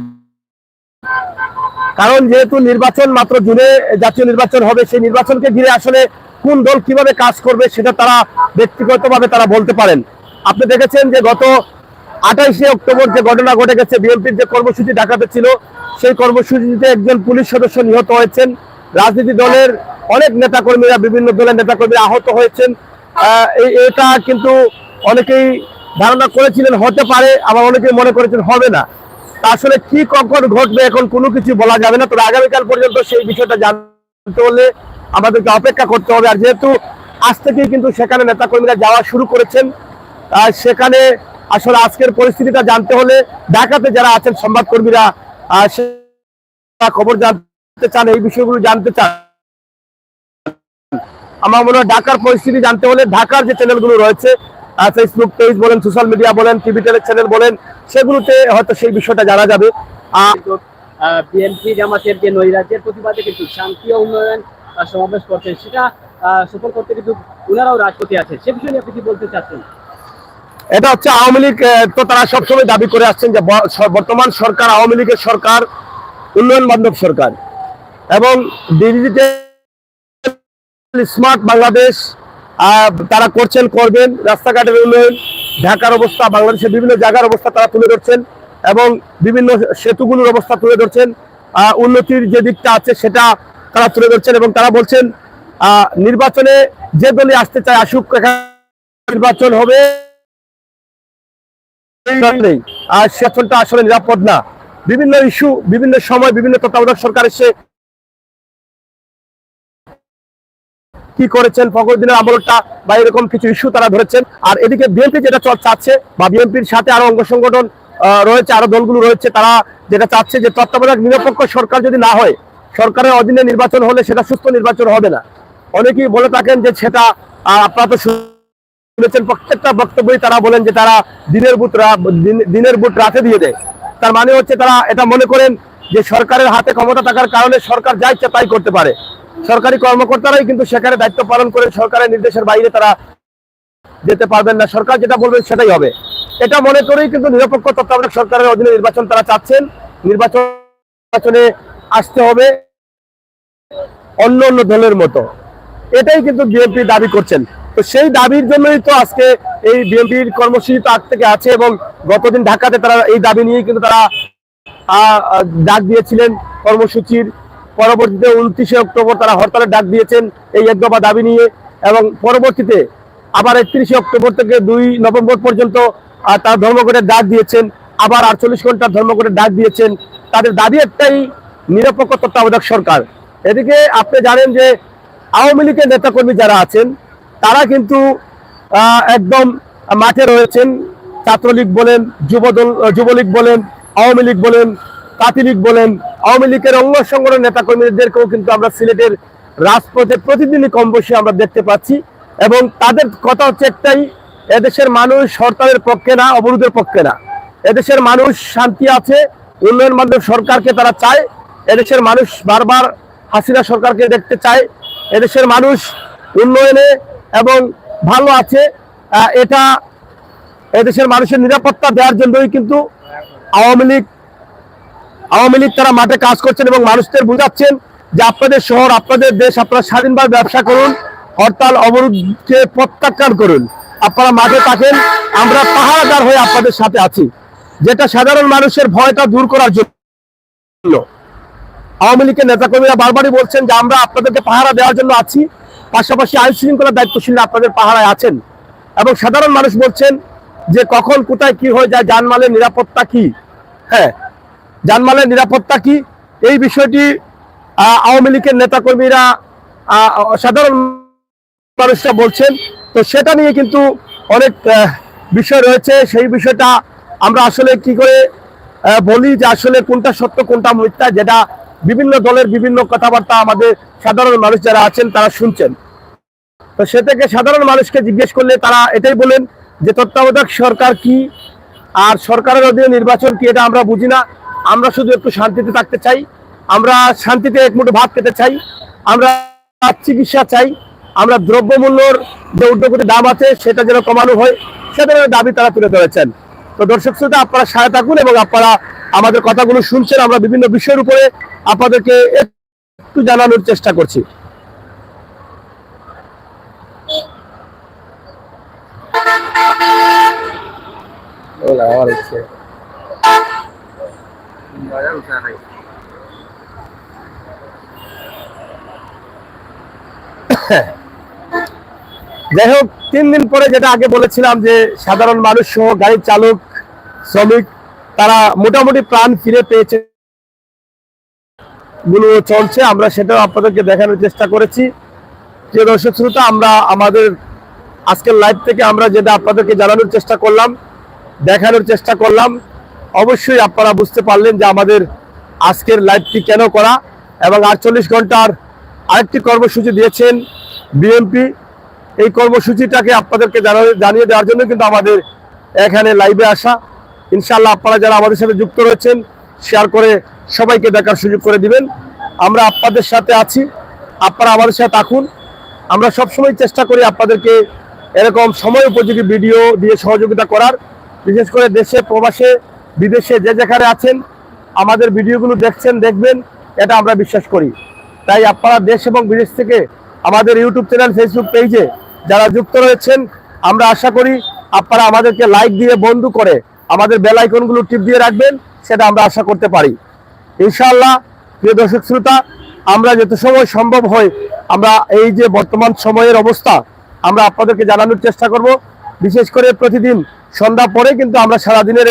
কারণ যেহেতু নির্বাচন মাত্র জুনে জাতীয় নির্বাচন হবে, সেই নির্বাচনকে ঘিরে আসলে কোন দল কিভাবে কাজ করবে সেটা তারা ব্যক্তিগতভাবে তারা বলতে পারেন। আপনি দেখেছেন যে গত 28শে অক্টোবর যে ঘটনা ঘটে গেছে, বিএনপির যে কর্মসূচি ঢাকাতে ছিল, সেই কর্মসূচিতে একজন পুলিশ সদস্য নিহত হয়েছেন। রাজনীতি দলের অনেক নেতাকর্মীরা, বিভিন্ন দলের নেতাকর্মীরা আহত হয়েছেন। এটা কিন্তু অনেকেই ধারণা করেছিলেন হতে পারে, আবার অনেকেই মনে করেছেন হবে না। তা আসলে কি কখন ঘটবে এখন কোনো কিছু বলা যাবে না। তবে আগামীকাল পর্যন্ত সেই বিষয়টা জানতে হলে আমাদেরকে অপেক্ষা করতে হবে। আর যেহেতু আজ থেকেই কিন্তু সেখানে নেতাকর্মীরা যাওয়া শুরু করেছেন, সেখানে আসলে আজকের পরিস্থিতিটা জানতে হলে ঢাকাতে যারা আছেন সংবাদকর্মীরা খবর জানতে চান, এই বিষয়গুলো জানতে চান, আমার মনে হয় ঢাকার পরিস্থিতি জানতে হলে ঢাকার যে চ্যানেলগুলো রয়েছে, ফেসবুক পেজ বলেন, সোশ্যাল মিডিয়া বলেন, টিভি চ্যানেল বলেন, সেগুলোতে হয়তো সেই বিষয়টা জানা যাবে। বিএনপি জামাতের যে নৈরাজ্যের প্রতিবাদে কিন্তু শান্তি ও উন্নয়ন সমাবেশ করছেন, সেটা সফল করতে কিন্তু ওনারাও রাজপথে আছে, সে বিষয়ে আপনি কি বলতে চাচ্ছেন? এটা হচ্ছে আওয়ামী লীগ, তো তারা সবসময় দাবি করে আসছেন যে বর্তমান সরকার আওয়ামী লীগের সরকার উন্নয়ন বান্ধব সরকার এবং ডিজিটাল স্মার্ট বাংলাদেশ তারা করছেন, করবেন। রাস্তাঘাটের উন্নয়ন, ঢাকার অবস্থা, বাংলাদেশের বিভিন্ন জায়গার অবস্থা তারা তুলে ধরছেন এবং বিভিন্ন সেতুগুলোর অবস্থা তুলে ধরছেন। উন্নতির যে দিকটা আছে সেটা তারা তুলে ধরছেন এবং তারা বলছেন নির্বাচনে যে দলই আসতে চায় আসুক, নির্বাচন হবে, আর সেটা আসলে নিরাপদ না। বিভিন্ন ইস্যু, বিভিন্ন সময় বিভিন্ন তত্ত্বাবধায়ক সরকার এসে কি করেছেন, ফখরুদ্দিনের আমলটা বা এরকম কিছু ইস্যু তারা ধরেছেন। আর এদিকে বিএনপি যেটা চাচ্ছে বা বিএনপির সাথে আরো অঙ্গ সংগঠন রয়েছে, আরো দলগুলো রয়েছে, তারা যেটা চাচ্ছে যে তত্ত্বাবধায়ক নিরপেক্ষ সরকার যদি না হয়, সরকারের অধীনে নির্বাচন হলে সেটা সুস্থ নির্বাচন হবে না। অনেকেই বলে থাকেন যে সেটা আপনারা তো শুনেছেন, প্রত্যেকটা বক্তব্যই তারা বলেন যে তারা দিনের ভোট রাতে দিয়ে দেয়। তার মানে হচ্ছে তারা এটা মনে করেন যে সরকারের হাতে ক্ষমতা থাকার কারণে সরকার যা ইচ্ছা তাই করতে পারে। সরকারি কর্মকর্তারাই কিন্তু সেখানে দায়িত্ব পালন করে, সরকারের নির্দেশের বাইরে তারা যেতে পারবেন না, সরকার যেটা বলবে সেটাই হবে। এটা মনে করেই কিন্তু নিরপেক্ষ তত্ত্বাবধায়ক সরকারের অধীনে নির্বাচন তারা চাচ্ছেন। নির্বাচনে আসতে হবে অন্য অন্য দলের মতো, এটাই কিন্তু বিএনপি দাবি করছেন। তো সেই দাবির জন্যই তো আজকে এই বিএনপির কর্মসূচি তো আগ থেকে আছে এবং গতদিন ঢাকাতে তারা এই দাবি নিয়েই কিন্তু তারা ডাক দিয়েছিলেন কর্মসূচির। পরবর্তীতে 29শে অক্টোবর তারা হরতালের ডাক দিয়েছেন এই এক দফা দাবি নিয়ে এবং পরবর্তীতে আবার 31শে অক্টোবর থেকে 2 নভেম্বর পর্যন্ত তারা ধর্মঘটের ডাক দিয়েছেন, আবার 48 ঘন্টার ধর্মঘটের ডাক দিয়েছেন। তাদের দাবি একটাই, নিরপেক্ষ তত্ত্বাবধায়ক সরকার। এদিকে আপনি জানেন যে আওয়ামী লীগের নেতাকর্মী যারা আছেন তারা কিন্তু একদম মাঠে রয়েছেন। ছাত্রলীগ বলেন, যুবলীগ বলেন, আওয়ামী লীগ বলেন, তাঁতি লীগ বলেন, আওয়ামী লীগের অঙ্গ সংগঠনের নেতাকর্মীদেরকেও কিন্তু আমরা সিলেটের রাজপথে প্রতিদিনই কম বেশি আমরা দেখতে পাচ্ছি এবং তাদের কথা হচ্ছে একটাই, এদেশের মানুষ হরতালের পক্ষে না, অবরোধের পক্ষে না। এদেশের মানুষ শান্তি আছে, উন্নয়ন মাধ্যম সরকারকে তারা চায়। এদেশের মানুষ বারবার হাসিনা সরকারকে দেখতে চায়। এদেশের মানুষ উন্নয়নে এবং ভালো আছে, এটা এদেশের মানুষের নিরাপত্তা দেওয়ার জন্যই কিন্তু আওয়ামী লীগ তারা মাঠে কাজ করছেন এবং মানুষদের বোঝাচ্ছেন যে আপনাদের শহর, আপনাদের দেশ, আপনারা স্বাধীনভাবে ব্যবসা করুন, হরতাল অবরোধকে প্রত্যাখ্যান করুন, আপনারা মাঠে থাকেন, আমরা পাহারাদার হয়ে আপনাদের সাথে আছি। যেটা সাধারণ মানুষের ভয়টা দূর করার জন্য আওয়ামী লীগের নেতাকর্মীরা বারবারই বলছেন যে আমরা আপনাদেরকে পাহারা দেওয়ার জন্য আছি, পাশাপাশি আইন শৃঙ্খলার দায়িত্বশীল আপনাদের পাহারায় আছেন। এবং সাধারণ মানুষ বলছেন যে কখন কোথায় কি হয়ে যায়, জানমালের নিরাপত্তা কি, হ্যাঁ জানমালের নিরাপত্তা কি, এই বিষয়টি আওয়ামী লীগের নেতাকর্মীরা সাধারণ মানুষরা বলছেন। তো সেটা নিয়ে কিন্তু অনেক বিষয় রয়েছে। সেই বিষয়টা আমরা আসলে কি করে বলি যে আসলে কোনটা সত্য কোনটা মিথ্যা, যেটা বিভিন্ন দলের বিভিন্ন কথাবার্তা আমাদের সাধারণ মানুষ যারা আছেন তারা শুনছেন। তো সে থেকে সাধারণ মানুষকে জিজ্ঞেস করলে তারা এটাই বলেন যে তত্ত্বাবধায়ক সরকার কি আর সরকারের অধীনে নির্বাচন কি, এটা আমরা বুঝি না। আমরা শুধু একটু শান্তিতে থাকতে চাই, আমরা শান্তিতে এক মুঠো ভাত খেতে চাই, আমরা চিকিৎসা চাই, আমরা দ্রব্যমূল্যর যে ঊর্ধ্বগতির দাম আছে সেটা যেন কমানো হয়, সে ধরনের দাবি তারা তুলে ধরেছেন। তো দর্শক শ্রোতা, আপনারা সাথে থাকুন এবং আপনারা আমাদের কথাগুলো শুনছেন। আমরা বিভিন্ন বিষয়ের উপরে আপনাদেরকে একটু জানানোর চেষ্টা করছি। যাই হোক, 3 দিন পরে যেটা আগে বলেছিলাম যে সাধারণ মানুষ সহ গাড়ি চালক, শ্রমিক তারা মোটামুটি প্রাণ ফিরে পেয়েছে গুলো চলছে, আমরা সেটাও আপনাদেরকে দেখানোর চেষ্টা করেছি। প্রিয় দর্শক শ্রোতা, আমরা আমাদের আজকের লাইভ থেকে আমরা যেটা আপনাদেরকে জানানোর চেষ্টা করলাম, দেখানোর চেষ্টা করলাম, অবশ্যই আপনারা বুঝতে পারলেন যে আমাদের আজকের লাইভটি কেন করা। এবং 48 ঘন্টার আরেকটি কর্মসূচি দিয়েছেন বিএনপি। এই কর্মসূচিটাকে আপনাদেরকে জানিয়ে দেওয়ার জন্য কিন্তু আমাদের এখানে লাইভে আসা। ইনশাআল্লাহ আপনারা যারা আমাদের সাথে যুক্ত রয়েছেন শেয়ার করে সবাইকে দেখার সুযোগ করে দিবেন। আমরা আপনাদের সাথে আছি, আপনারা আমাদের সাথে থাকুন। আমরা সবসময় চেষ্টা করি আপনাদেরকে এরকম সময় উপযোগী ভিডিও দিয়ে সহযোগিতা করার। বিশেষ করে দেশে, প্রবাসে, বিদেশে যে যেখানে আছেন আমাদের ভিডিওগুলো দেখছেন, দেখবেন, এটা আমরা বিশ্বাস করি। তাই আপনারা দেশ এবং বিদেশ থেকে আমাদের ইউটিউব চ্যানেল, ফেসবুক পেজে যারা যুক্ত রয়েছেন, আমরা আশা করি আপনারা আমাদেরকে লাইক দিয়ে বন্ধু করে আমাদের বেল আইকনগুলো টিপ দিয়ে রাখবেন, সেটা আমরা আশা করতে পারি। ইনশাআল্লাহ প্রিয় দর্শক শ্রোতা, আমরা যত সময় সম্ভব হয় আমরা এই যে বর্তমান সময়ের অবস্থা আমরা আপনাদেরকে জানানোর চেষ্টা করব। বিশেষ করে প্রতিদিন সন্ধ্যা পরে কিন্তু আমরা সারাদিনের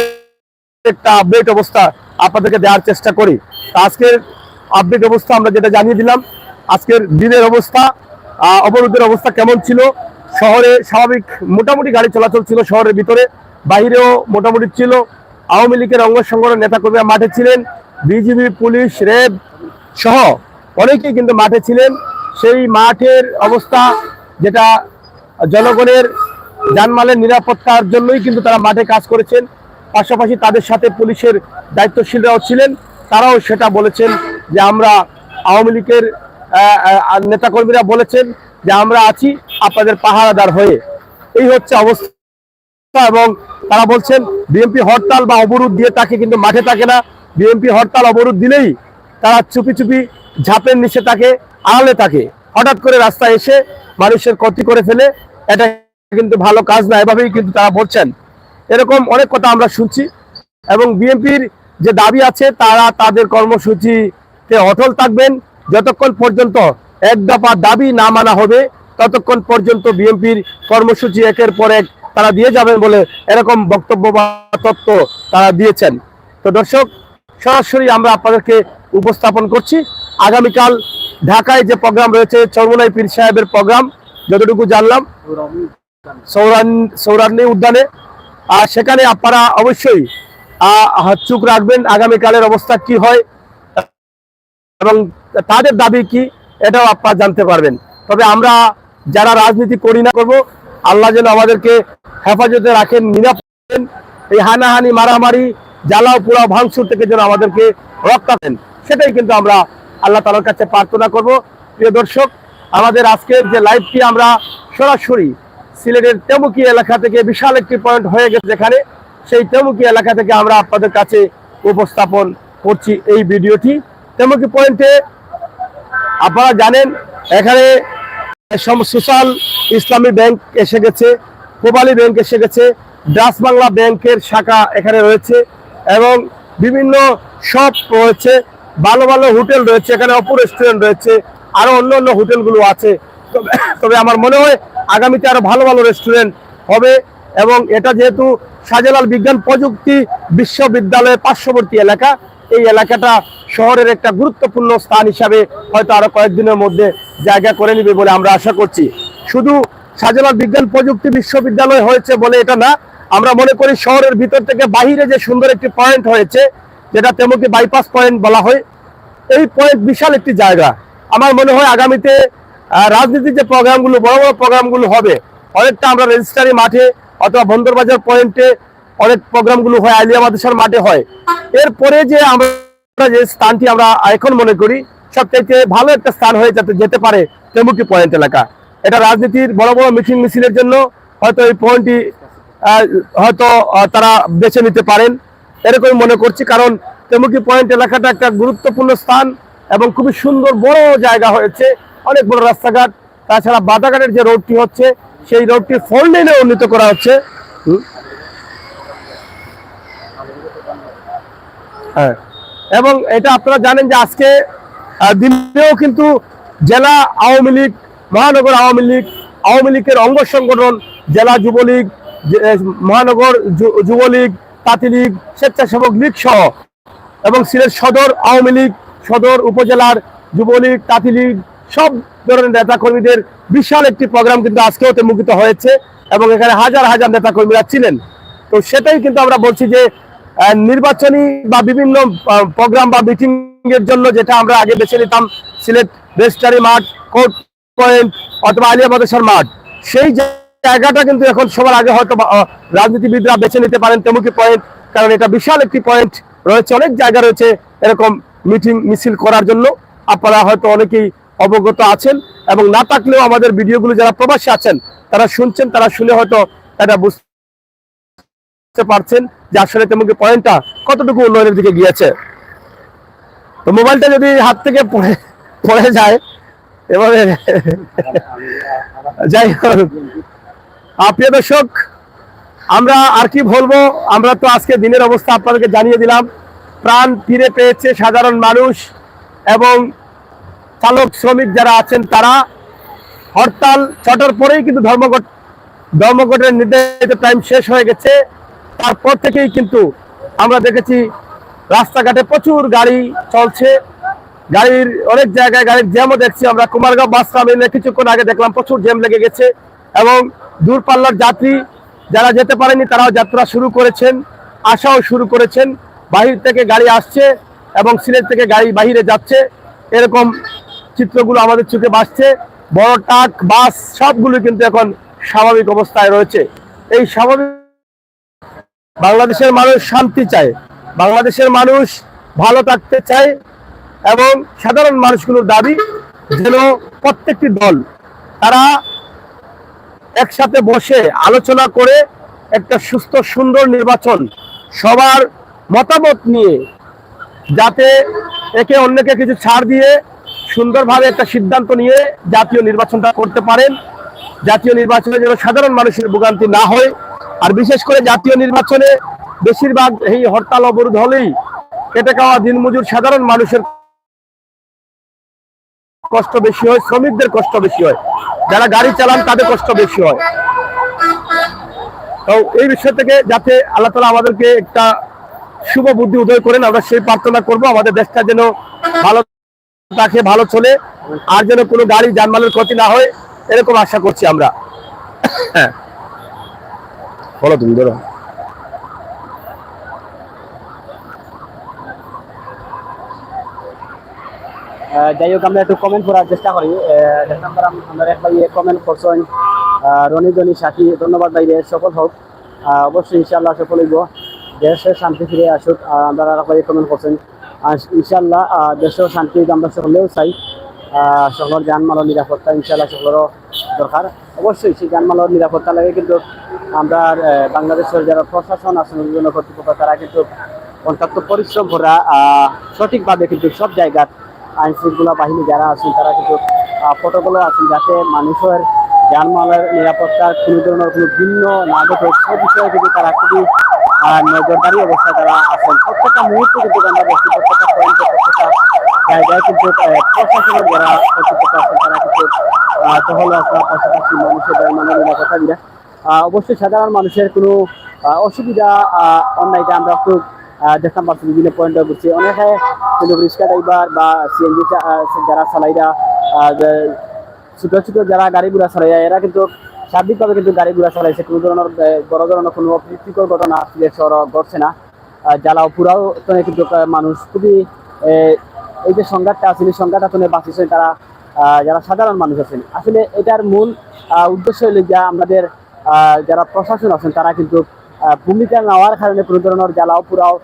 একটা আপডেট অবস্থা আপনাদেরকে দেওয়ার চেষ্টা করি। আজকের আপডেট অবস্থা আমরা যেটা জানিয়ে দিলাম, আজকের দিনের অবস্থা, অবরোধের অবস্থা কেমন ছিল। শহরে স্বাভাবিক মোটামুটি গাড়ি চলাচল ছিল, শহরের ভিতরে, বাইরেও মোটামুটি ছিল। আওয়ামী লীগের অঙ্গ সংগঠনের নেতাকর্মীরা মাঠে ছিলেন, বিজিবি, পুলিশ, র্যাব সহ অনেকেই কিন্তু মাঠে ছিলেন। সেই মাঠের অবস্থা যেটা জনগণের জানমালের নিরাপত্তার জন্যই কিন্তু তারা মাঠে কাজ করেছেন। পাশাপাশি তাদের সাথে পুলিশের দায়িত্বশীলরাও ছিলেন, তারাও সেটা বলেছেন যে আমরা আওয়ামী লীগের নেতাকর্মীরা বলেছেন যে আমরা আছি আপনাদের পাহারাদার হয়ে। এই হচ্ছে অবস্থা। এবং তারা বলছেন বিএনপি হরতাল বা অবরোধ দিয়ে তাকে কিন্তু মাঠে থাকে না। বিএনপি হরতাল অবরোধ দিলেই তারা চুপি চুপি ঝাঁপের নিচে থাকে, আড়ালে থাকে, হঠাৎ করে রাস্তায় এসে মানুষের ক্ষতি করে ফেলে। এটা কিন্তু ভালো কাজ না, এভাবেই কিন্তু তারা বলছেন। এরকম অনেক কথা আমরা শুনছি। এবং বিএনপির যে দাবি আছে তারা তাদের কর্মসূচিতে অটল থাকবেন যতক্ষণ পর্যন্ত এক দফা দাবি না মানা হবে, ততক্ষণ পর্যন্ত বিএনপির কর্মসূচি একের পর এক তারা দিয়ে যাবেন বলে এরকম বক্তব্য বা তথ্য তারা দিয়েছেন। তো দর্শক, সরাসরি আমরা আপনাদেরকে উপস্থাপন করছি আগামীকাল ঢাকায় যে প্রোগ্রাম রয়েছে, চরমোনাই পীর সাহেবের প্রোগ্রাম, যতটুকু জানলাম সৌরানী উদ্যানে। আর সেখানে আপনারা অবশ্যই চোখ রাখবেন আগামীকালের অবস্থা কি হয় এবং তাদের দাবি কি, এটাও আপনারা জানতে পারবেন। তবে আমরা যারা রাজনীতি করি না করবো, আল্লাহ যেন আমাদেরকে হেফাজতে রাখেন, নিরাপদ। এই হানাহানি, মারামারি, জ্বালাও পোড়াও ভাঙচুর থেকে যেন আমাদেরকে রক্ষা দেন, সেটাই কিন্তু আমরা আল্লাহ তাআলার কাছে প্রার্থনা করব। প্রিয় দর্শক, আমাদের আজকের যে লাইভটি আমরা সরাসরি সিলেটের তেমুকি এলাকা থেকে বিশাল একটি পয়েন্ট হয়ে গেছে, যেখানে সেই তেমুকি এলাকা থেকে আমরা আপনাদের কাছে উপস্থাপন করছি এই ভিডিওটি। তেমুকি পয়েন্টে আপনারা জানেন এখানে সোশ্যাল ইসলামী ব্যাংক এসে গেছে, পূবালী ব্যাংক এসে গেছে, ডাচ বাংলা ব্যাংকের শাখা এখানে রয়েছে এবং বিভিন্ন শপ রয়েছে, ভালো ভালো হোটেল রয়েছে, এখানে অপু রেস্টুরেন্ট রয়েছে, আরো অন্য অন্য হোটেলগুলো আছে। তবে আমার মনে হয় আগামীতে আরো ভালো ভালো রেস্টুরেন্ট হবে এবং এটা যেহেতু শাহজালাল বিজ্ঞান প্রযুক্তি বিশ্ববিদ্যালয়ের পার্শ্ববর্তী এলাকা, এই এলাকাটা শহরের একটা গুরুত্বপূর্ণ স্থান হিসাবে হয়তো আরো কয়েকদিনের মধ্যে জায়গা করে নেবে বলে আমরা আশা করছি। শুধু শাহজালাল বিজ্ঞান প্রযুক্তি বিশ্ববিদ্যালয় হয়েছে বলে এটা না, আমরা মনে করি শহরের ভিতর থেকে বাহিরে যে সুন্দর একটি পয়েন্ট হয়েছে, যেটা তেমুকি বাইপাস পয়েন্ট বলা হয়, এই পয়েন্ট বিশাল একটি জায়গা। আমার মনে হয় আগামীতে রাজনীতির যে প্রোগ্রামগুলো, বড় বড় প্রোগ্রামগুলো হবে, অনেকটা আমরা রেজিস্ট্রারি মাঠে অথবা বন্দরবাজার পয়েন্টে অনেক প্রোগ্রামগুলো হয়, আলিয়া মাদ্রাসার মাঠে হয়। এরপরে যে আমরা যে স্থানটি আমরা এখন মনে করি সবচাইতে ভালো একটা স্থান হয়ে যেতে পারে তেমুকি পয়েন্ট এলাকা। এটা রাজনীতির বড় বড় মিটিং মিছিলের জন্য হয়তো এই পয়েন্টটি হয়তো তারা বেছে নিতে পারেন, এরকম মনে করছি। কারণ তেমুকি পয়েন্ট এলাকাটা একটা গুরুত্বপূর্ণ স্থান এবং খুবই সুন্দর বড় জায়গা হয়েছে, অনেক বড় রাস্তাঘাট। তাছাড়া বাদাঘাটের যে রোডটি হচ্ছে সেই রোডটি 4 লেনে উন্নীত করা হচ্ছে। হ্যাঁ, এবং এটা আপনারা জানেন যে আজকে দিনেও কিন্তু জেলা আওয়ামী লীগ, মহানগর আওয়ামী লীগের অঙ্গ সংগঠন, জেলা যুবলীগ, মহানগর যুবলীগ, তাঁতি লীগ, স্বেচ্ছাসেবক লীগ সহ এবং সিলেট সদর আওয়ামী লীগ, সদর উপজেলার যুবলীগ, তাঁতি লীগ সব ধরনের নেতা কর্মীদের বিশাল একটি প্রোগ্রাম কিন্তু আজকেও তেমুকিত হয়েছে এবং এখানে হাজার হাজার নেতা কর্মীরা ছিলেন। তো সেটাই কিন্তু আমরা বলছি যে নির্বাচনী বা বিভিন্ন প্রোগ্রাম বা মিটিং এর জন্য যেটা আমরা আগে বেছে নিতাম সিলেট রেজিস্ট্রারি মাঠ, কোর্ট পয়েন্ট অথবা আলিয়া মাদ্রাসার মাঠ, সেই জায়গাটা কিন্তু এখন সবার আগে হয়তো রাজনীতিবিদরা বেছে নিতে পারেন তেমুকি পয়েন্ট। কারণ এটা বিশাল একটি পয়েন্ট রয়েছে, অনেক জায়গা রয়েছে এরকম মিটিং মিছিল করার জন্য। আপনারা হয়তো অনেকেই অবগত আছেন এবং না থাকলেও আমাদের ভিডিওগুলো যারা প্রবাসী আছেন তারা শুনছেন, তারা শুনে হয়তো এটা বুঝতে পারছেন যে আসলে তেমুকি পয়েন্টটা কতটুকু উন্নয়নের দিকে গিয়েছে। তো মোবাইলটা যদি হাত থেকে পড়ে যায় এবারে যাই হোক, প্রিয় দর্শক, আমরা আর কি বলবো, আমরা তো আজকে দিনের অবস্থা আপনাদেরকে জানিয়ে দিলাম। প্রাণ ফিরে পেয়েছে সাধারণ মানুষ এবং চালক শ্রমিক যারা আছেন তারা। হরতাল 6টার পরেই কিন্তু ধর্মঘটের নির্ধারিত টাইম শেষ হয়ে গেছে। তারপর থেকেই কিন্তু আমরা দেখেছি রাস্তাঘাটে প্রচুর গাড়ি চলছে, গাড়ির অনেক জায়গায় গাড়ির জ্যামও দেখছি আমরা। কুমারগাঁও বাস টার্মিনালে কিছুক্ষণ আগে দেখলাম প্রচুর জ্যাম লেগে গেছে এবং দূরপাল্লার যাত্রী যারা যেতে পারেনি তারাও যাত্রা শুরু করেছেন, আসাও শুরু করেছেন। বাহির থেকে গাড়ি আসছে এবং সিলেট থেকে গাড়ি বাহিরে যাচ্ছে, এরকম চিত্রগুলো আমাদের চোখে ভাসছে। বড় ট্রাক, বাস সবগুলো কিন্তু এখন স্বাভাবিক অবস্থায় রয়েছে। এই স্বাভাবিক বাংলাদেশের মানুষ শান্তি চায়, বাংলাদেশের মানুষ ভালো থাকতে চায় এবং সাধারণ মানুষগুলোর দাবি যেন প্রত্যেকটি দল তারা একসাথে বসে আলোচনা করে একটা সুস্থ সুন্দর নির্বাচন সবার মতামত নিয়ে, যাতে একে অন্যকে কিছু ছাড় দিয়ে সুন্দরভাবে একটা সিদ্ধান্ত নিয়ে জাতীয় নির্বাচনটা করতে পারেন। জাতীয় নির্বাচনে যেন সাধারণ মানুষের ভোগান্তি না হয়। আর বিশেষ করে জাতীয় নির্বাচনে বেশিরভাগ এই হরতাল অবরোধ হলেই খেটে খাওয়া দিনমজুর সাধারণ মানুষের কষ্ট বেশি হয়, শ্রমিকদের কষ্ট বেশি হয়, যারা গাড়ি চালান তাদের কষ্ট বেশি হয়। তো এই বিষয় থেকে যাতে আল্লাহ তাআলা আমাদেরকে একটা শুভ বুদ্ধি উদয় করেন, আমরা সেই প্রার্থনা করব। আমাদের দেশটা যেন ভালো থাকে, ভালো চলে, আর যেন কোনো গাড়ি যানবাহনের ক্ষতি না হয়, এরকম আশা করছি আমরা। হ্যাঁ, বলো তুমি, ধরো। যাই হোক, আমরা একটু কমেন্ট করার চেষ্টা করি। আমরা এক ভাই কমেন্ট করছেন, রনি জনি সাথী, ধন্যবাদ ভাই, সকল হোক। অবশ্যই ইনশাআল্লাহ সফল হইব। দেশে শান্তি ফিরে আসুক। আপনারা কমেন্ট করছেন ইনশাল্লাহ দেশেও শান্তি আমরা সকলেও চাই। সকলের যানমালের নিরাপত্তা ইনশাল্লাহ সকলেরও দরকার। অবশ্যই সেই যানমালের নিরাপত্তা লাগে কিন্তু আমরা বাংলাদেশের যারা প্রশাসন আছেন বিভিন্ন কর্তৃপক্ষ তারা কিন্তু অত্যন্ত পরিশ্রম করা সঠিকভাবে কিন্তু সব জায়গার আইন শৃঙ্খলা বাহিনী যারা আছেন তারা কিন্তু প্রটোকলও আছেন যাতে মানুষের যানমালের নিরাপত্তার কোনো ধরনের কোনো ভিন্ন না ঘটে সে বিষয়ে কিন্তু তারা খুবই নজরদারি অবস্থায় তারা আছেন। প্রত্যেকটা মুহূর্তে কিন্তু আমরা দেখছি প্রত্যেকটা পয়েন্টে প্রত্যেকটা জায়গায় কিন্তু প্রশাসনের যারা কর্তৃপক্ষ আছেন তারা কিন্তু টহল রাখা পাশাপাশি মানুষের যানমালের নিরাপত্তা দিরা। অবশ্যই সাধারণ মানুষের কোনো অসুবিধা অন্যায়টা আমরা একটু দেখতাম পাচ্ছি বিভিন্ন পয়েন্টে ঘুরছি। অনেকে কিন্তু রিক্সা ড্রাইভার বা সিএনজি যারা চালাইরা ছোট ছোট যারা গাড়ি ঘোড়া চালাই এরা কিন্তু সার্বিকভাবে কিন্তু গাড়ি ঘোড়া চালাইছে। কোনো ধরনের বড় ধরনের কোনো অপ্রীতিকর ঘটনা ঘটছে না। জ্বালাও পুরাও কিন্তু মানুষ খুবই এই যে সংঘাতটা আছে এই সংঘাতটা বাঁচিয়েছেন তারা যারা সাধারণ মানুষ আছেন। আসলে এটার মূল উদ্দেশ্য হইল যে আমাদের যারা প্রশাসন আছেন তারা কিন্তু ভূমিকা নেওয়ার কারণে কোনো ধরনের জ্বালাও পুরাও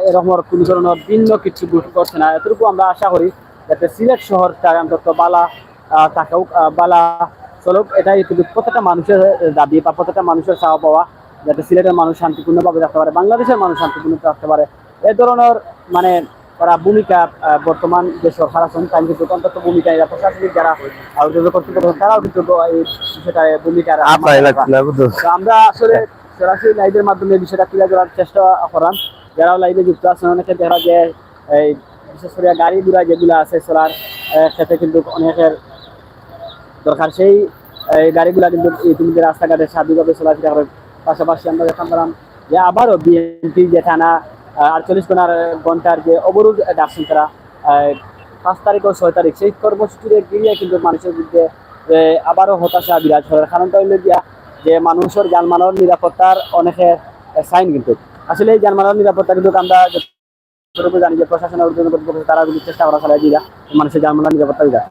এরকম কোনো ধরনের ভিন্ন কিছু করছে না। এতটুকু আমরা আশা করি যাতে সিলেট শহরটা অন্তত বালা থাকুক বালা চলুক, এটাই কিন্তু প্রত্যেকটা মানুষের দাবি বা প্রত্যেকটা মানুষের চাওয়া পাওয়া যাতে সিলেটের মানুষ শান্তিপূর্ণভাবে রাখতে পারে, বাংলাদেশের মানুষ শান্তিপূর্ণ রাখতে পারে। এ ধরনের মানে তারা ভূমিকা বর্তমান যে সরকার আছেন তাই কিন্তু অন্তত ভূমিকা এরা প্রশাসনিক যারা কর্তৃপক্ষ তারাও কিন্তু এই বিষয়টা ভূমিকা আমরা আসলে সরাসরি লাইভের মাধ্যমে বিষয়টা তুলে ধরার চেষ্টা করাম। যারাও লাইভে যুক্ত আছেন অনেকে দেখা যায় এই বিশেষ করে গাড়ি ঘোড়া যেগুলো আছে চলার ক্ষেত্রে কিন্তু অনেকের দরকার সেই গাড়িগুলা কিন্তু ইতিমধ্যে রাস্তাঘাটে স্বাভাবিকভাবে চলাফেরা করে। পাশাপাশি আমরা দেখলাম পেলাম যে আবারও বিএনপি যে টানা 48 ঘন্টার যে অবরোধ ডাকছেন তারা 5 তারিখ ও 6 তারিখ সেই কর্মসূচিতে গিয়ে কিন্তু মানুষের বিরুদ্ধে আবারও হতাশা বিরাজ করার কারণটা হইল গিয়া যে মানুষের যানবাহনের নিরাপত্তার অনেকের সাইন কিন্তু আসলে এই যানবাহনের নিরাপত্তা কিন্তু আমরা যতটুকু জানি যে প্রশাসনের তারা কিন্তু চেষ্টা করা চালাই দিয়া মানুষের যানবাহনের নিরাপত্তা দিলা।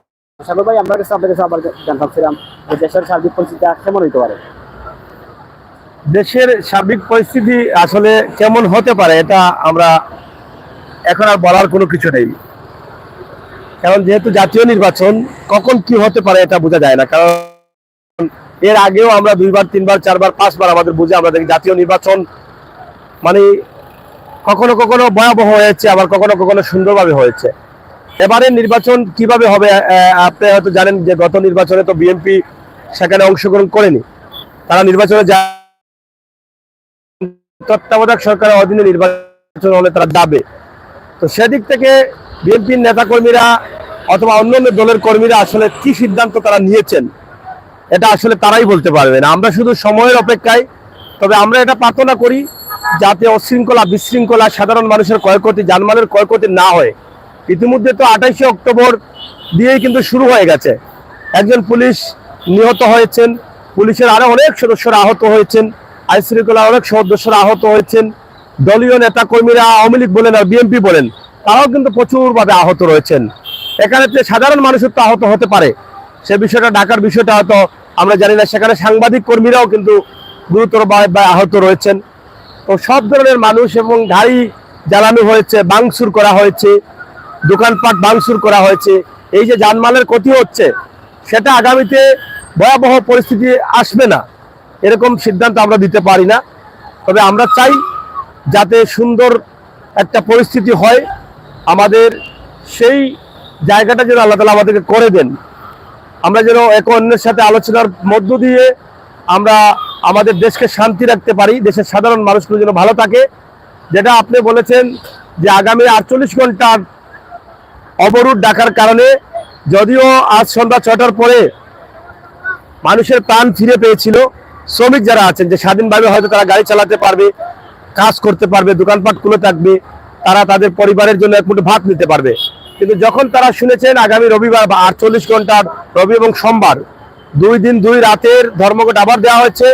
সাগর ভাই আমরা কাছে আপনার কাছে আবার জানতাম যে দেশের সার্বিক পরিস্থিতি কেমন হইতে পারে? দেশের সার্বিক পরিস্থিতি আসলে কেমন হতে পারে এটা আমরা এখন আর বলার কোনো কিছু নেই, কারণ যেহেতু জাতীয় নির্বাচন কখন কি হতে পারে এটা বোঝা যায় না। কারণ এর আগেও আমরা 2 বার 3 বার 4 বার 5 বার আমাদের বুঝে আমরা দেখি জাতীয় নির্বাচন মানে কখনো কখনো ভয়াবহ হয়েছে আবার কখনো কখনো সুন্দরভাবে হয়েছে। এবারে নির্বাচন কিভাবে হবে আপনি হয়তো জানেন যে গত নির্বাচনে তো বিএনপি সেখানে অংশগ্রহণ করেনি, তারা নির্বাচনে তত্ত্বাবধায়ক সরকারের অধীনে নির্বাচন হলে তারা যাবে। তো সেদিক থেকে বিএনপির নেতাকর্মীরা অথবা অন্যান্য দলের কর্মীরা আসলে কি সিদ্ধান্ত তারা নিয়েছেন এটা আসলে তারাই বলতে পারবেন। আমরা শুধু সময়ের অপেক্ষায়। তবে আমরা এটা প্রার্থনা করি যাতে অশৃঙ্খলা বিশৃঙ্খলা সাধারণ মানুষের ক্ষয়ক্ষতি জানমালের ক্ষয়ক্ষতি না হয়। ইতিমধ্যে তো 28 অক্টোবর দিয়েই কিন্তু শুরু হয়ে গেছে, একজন পুলিশ নিহত হয়েছেন, পুলিশের আরো অনেক সদস্যরা আহত হয়েছেন, আইন শৃঙ্খলার অনেক সদস্যরা আহত হয়েছেন, দলীয় নেতা কর্মীরা আওয়ামী লীগ বলেন আর বিএনপি বলেন তারাও কিন্তু প্রচুরভাবে আহত রয়েছেন। এখানে যে সাধারণ মানুষের তো আহত হতে পারে সে বিষয়টা ঢাকার বিষয়টা হয়তো আমরা জানি না, সেখানে সাংবাদিক কর্মীরাও কিন্তু গুরুতরভাবে আহত রয়েছেন। তো সব ধরনের মানুষ এবং গাড়ি জ্বালানো হয়েছে, ভাঙচুর করা হয়েছে, দোকানপাট ভাঙচুর করা হয়েছে। এই যে জানমালের ক্ষতি হচ্ছে সেটা আগামীতে ভয়াবহ পরিস্থিতি আসবে না এরকম সিদ্ধান্ত আমরা দিতে পারি না। তবে আমরা চাই যাতে সুন্দর একটা পরিস্থিতি হয়, আমাদের সেই জায়গাটা যেন আল্লাহ তাআলা আমাদেরকে করে দেন। আমরা যেন একে অন্যের সাথে আলোচনার মধ্য দিয়ে আমরা আমাদের দেশকে শান্তি রাখতে পারি, দেশের সাধারণ মানুষগুলো যেন ভালো থাকে। যেটা আপনি বলেছেন যে আগামী 48 ঘন্টার অবরোধ ডাকার কারণে যদিও আজ সন্ধ্যা 6টার পরে মানুষের প্রাণ ফিরে পেয়েছিল, শ্রমিক যারা আছেন যে স্বাধীনভাবে হয়তো তারা গাড়ি চালাতে পারবে, কাজ করতে পারবে, দোকানপাট খুলে থাকবে, তারা তাদের পরিবারের জন্য এক মুঠো ভাত নিতে পারবে। কিন্তু যখন তারা শুনেছেন আগামী রবিবার বা 48 ঘন্টার রবি এবং সোমবার 2 দিন 2 রাতের ধর্মঘট আবার দেওয়া হচ্ছে,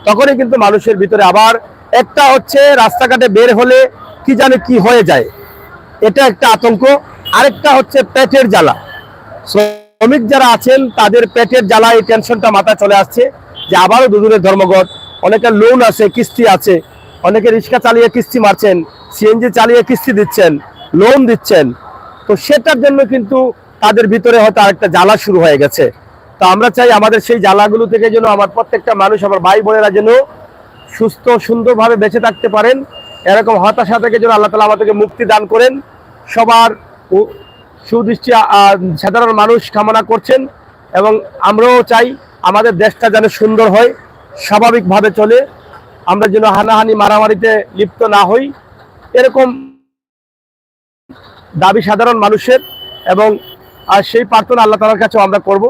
তখনই কিন্তু মানুষের ভিতরে আবার একটা হচ্ছে রাস্তাঘাটে বের হলে কি জানে কি হয়ে যায়, এটা একটা আতঙ্ক। আরেকটা হচ্ছে পেটের জ্বালা। শ্রমিক যারা আছেন তাদের পেটের জ্বালা, এই টেনশনটা মাথায় চলে আসছে যে আবারও 2 দিনের ধর্মঘট, অনেকের লোন আছে, কিস্তি আছে, অনেকে রিক্সা চালিয়ে কিস্তি মারছেন, সিএনজি চালিয়ে কিস্তি দিচ্ছেন, লোন দিচ্ছেন। তো সেটার জন্য কিন্তু তাদের ভিতরে হয়তো আরেকটা জ্বালা শুরু হয়ে গেছে। তো আমরা চাই আমাদের সেই জ্বালাগুলো থেকে যেন আমার প্রত্যেকটা মানুষ, আমার ভাই বোনেরা যেন সুস্থ সুন্দরভাবে বেঁচে থাকতে পারেন। এরকম হতাশা থেকে যেন আল্লাহ তাআলা আমাদেরকে মুক্তি দান করেন। সবার সুদৃষ্টি সাধারণ মানুষ কামনা করছেন, এবং আমরাও চাই আমাদের দেশটা যেন সুন্দর হয়, স্বাভাবিকভাবে চলে, আমরা যেন হানাহানি মারামারিতে লিপ্ত না হই, এরকম দাবি সাধারণ মানুষের। এবং সেই প্রার্থনা আল্লাহ তাআলার কাছে আমরা করব,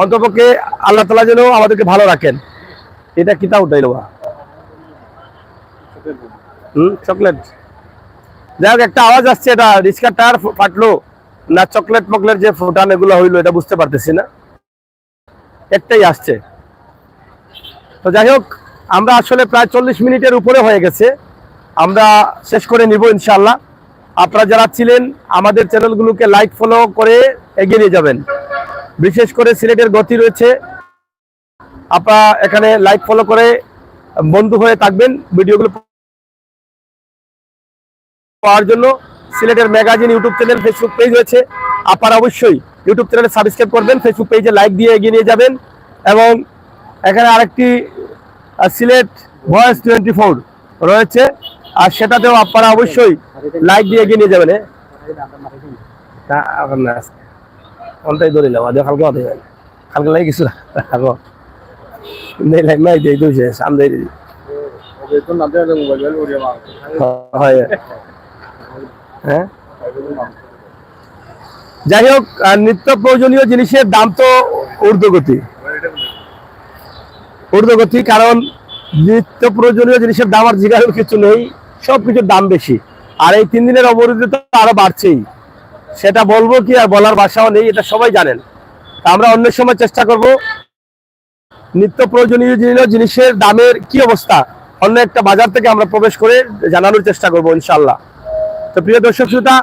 অন্তপক্ষে আল্লাহ তাআলা যেন আমাদেরকে ভালো রাখেন। এটা কিতা উঠাইল চকলেট, যাই হোক একটা আওয়াজ আসছে, এটা রিক্সার টায়ার ফাটলো না চকলেট মকলেট যে ফুটান এগুলো হইলো এটা বুঝতে পারতেছি না, একটাই আসছে। তো যাই হোক, আমরা আসলে প্রায় 40 মিনিটের উপরে হয়ে গেছে, আমরা শেষ করে নিব ইনশাআল্লাহ। আপনারা যারা ছিলেন আমাদের চ্যানেলগুলোকে লাইক ফলো করে এগিয়ে নিয়ে যাবেন। বিশেষ করে সিলেটের গতি রয়েছে, আপনারা এখানে লাইক ফলো করে বন্ধু হয়ে থাকবেন ভিডিওগুলো পাওয়ার জন্য। সিলেটের magazine YouTube channel, Facebook page রয়েছে, আপনারা অবশ্যই ইউটিউব চ্যানেলে সাবস্ক্রাইব করবেন, ফেসবুক পেজে লাইক দিয়ে এগিয়ে নিয়ে যাবেন। এবং এখানে আরেকটি সিলেট ভয়েস 24 রয়েছে, আর সেটাতেও আপনারা অবশ্যই লাইক দিয়ে এগিয়ে নিয়ে যাবেন। অনটাই ধরিলাম কালকে কালকে লাগে কিছু সামনে হ্যাঁ। যাই হোক, নিত্য প্রয়োজনীয় জিনিসের দাম তো ঊর্ধ্বগতি, কারণ নিত্য প্রয়োজনীয় জিনিসের দাম আর জিজ্ঞাসার কিছু নেই, সবকিছুর দাম বেশি। আর এই 3 দিনের অবরোধে তো আরো বাড়ছেই, সেটা বলবো কি আর বলার ভাষাও নেই, এটা সবাই জানেন। আমরা অন্য সময় চেষ্টা করব নিত্য প্রয়োজনীয় জিনিসের দামের কি অবস্থা অন্য একটা বাজার থেকে আমরা প্রবেশ করে জানানোর চেষ্টা করব ইনশাআল্লাহ। তো প্রিয় দর্শক শ্রোতা,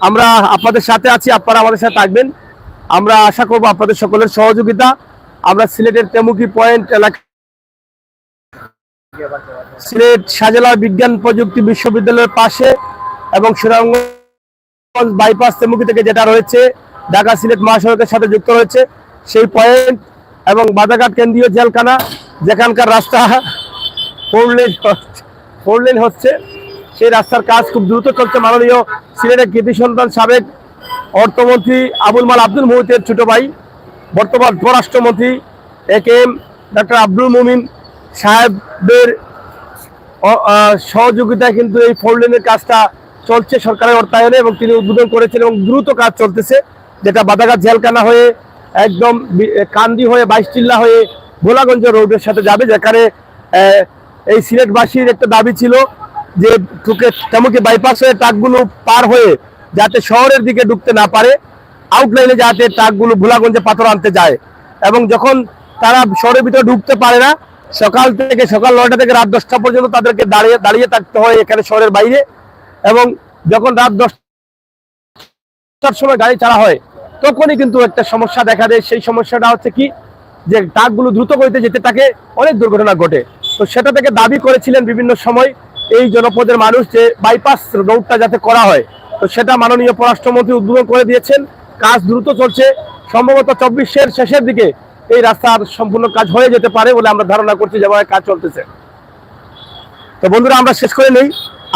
আমরা আপনাদের সাথে আছি, আপনারা আমাদের সাথে থাকবেন। আমরা আশা করব আপনাদের সকলের সহযোগিতা। আমরা সিলেটের তেমুকি পয়েন্ট এলাকা, সিলেট শাহজালাল বিজ্ঞান প্রযুক্তি বিশ্ববিদ্যালয়ের পাশে এবং সুনামগঞ্জ বাইপাস তেমুকি থেকে যেটা রয়েছে ঢাকা সিলেট মহাসড়কের সাথে যুক্ত রয়েছে সেই পয়েন্ট, এবং বাদাঘাট কেন্দ্রীয় জেলখানা, যেখানকার রাস্তা 4 লেন হচ্ছে, সেই রাস্তার কাজ খুব দ্রুত চলছে। মাননীয় সিলেটের কৃতি সন্তান সাবেক অর্থমন্ত্রী আবুল মাল আব্দুল মুহিতের ছোট ভাই, বর্তমান পররাষ্ট্রমন্ত্রী AKM ডক্টর আব্দুল মুমিন সাহেবদের সহযোগিতায় কিন্তু এই 4 লেনের কাজটা চলছে সরকারের অর্থায়নে, এবং তিনি উদ্বোধন করেছেন এবং দ্রুত কাজ চলতেছে, যেটা বাদাঘাট জেলখানা হয়ে একদম কান্দি হয়ে 22 চিল্লা হয়ে ভোলাগঞ্জ রোডের সাথে যাবে, যেখানে এই সিলেটবাসীর একটা দাবি ছিল যে তেমুকি বাইপাস হয়ে ট্রাকগুলো পার হয়ে যাতে শহরের দিকে ঢুকতে না পারে, আউটলাইনে যাতে ট্রাকগুলো ভোলাগঞ্জে পাথর আনতে যায়, এবং যখন তারা শহরের ভিতরে ঢুকতে পারে না, সকাল 9টা থেকে রাত 10টা পর্যন্ত তাদেরকে দাঁড়িয়ে থাকতে হয় এখানে শহরের বাইরে। এবং যখন রাত 10টার সময় গাড়ি ছাড়া হয় তখনই কিন্তু একটা সমস্যা দেখা দেয়। সেই সমস্যাটা হচ্ছে কি, যে ট্রাকগুলো দ্রুত গতিতে যেতে থাকে, অনেক দুর্ঘটনা ঘটে। তো সেটা থেকে দাবি করেছিলেন বিভিন্ন সময় এই জনপদের মানুষ যে বাইপাস রোডটা যাতে করা হয়। তো সেটা মাননীয় পররাষ্ট্রমন্ত্রী উদ্বোধন করে দিয়েছেন, কাজ দ্রুত চলছে। সম্ভবত 24-এর শেষের দিকে এই রাস্তার সম্পূর্ণ কাজ হয়ে যেতে পারে বলে আমরা ধারণা করছি, যেভাবে কাজ চলতেছে। তো বন্ধুরা, আমরা শেষ করে নেই,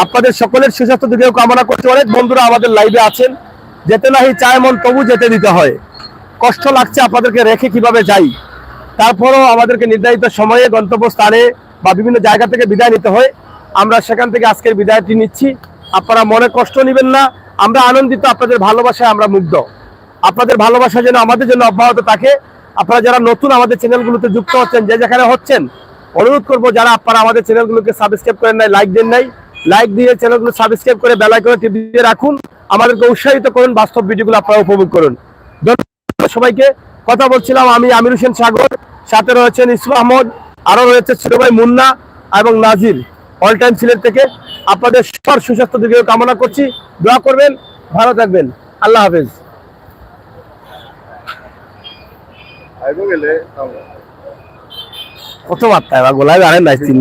আপনাদের সকলের সুস্বাস্থ্য দিকেও কামনা করছি। অনেক বন্ধুরা আমাদের লাইভে আছেন, যেতে নাহি চায় মন তবু যেতে দিতে হয়, কষ্ট লাগছে আপনাদেরকে রেখে কিভাবে যাই, তারপরও আমাদেরকে নির্ধারিত সময়ে গন্তব্যস্থানে বা বিভিন্ন জায়গা থেকে বিদায় নিতে হয়। আমরা সেখান থেকে আজকের বিদায়টি নিচ্ছি, আপনারা মনে কষ্ট নেবেন না, আমরা আনন্দিত, আপনাদের ভালোবাসায় আমরা মুগ্ধ। আপনাদের ভালোবাসা যেন আমাদের জন্য অব্যাহত থাকে। আপনারা যারা নতুন আমাদের চ্যানেলগুলোতে যুক্ত হচ্ছেন, যে যেখানে হচ্ছেন, অনুরোধ করবো যারা আপনারা আমাদের চ্যানেলগুলোকে সাবস্ক্রাইব করেন নাই, লাইক দেন নাই, লাইক দিয়ে চ্যানেলগুলো সাবস্ক্রাইব করে বেল আইকনে টিপ দিয়ে রাখুন, আমাদেরকে উৎসাহিত করুন, বাস্তব ভিডিওগুলো আপনারা উপভোগ করুন। ধন্যবাদ সবাইকে। কথা বলছিলাম আমি আমির হোসেন সাগর, সাথে রয়েছেন ইসলাম আহমদ, আরো রয়েছে ছোট ভাই মুন্না এবং নাজির, অল টাইম সিলেট থেকে। আপনাদের সবার সুস্বাস্থ্য দিকে কামনা করছি, দোয়া করবেন, ভালো থাকবেন, আল্লাহ হাফেজ। কত মাত্রায় গোলায় আনেন নাই চিন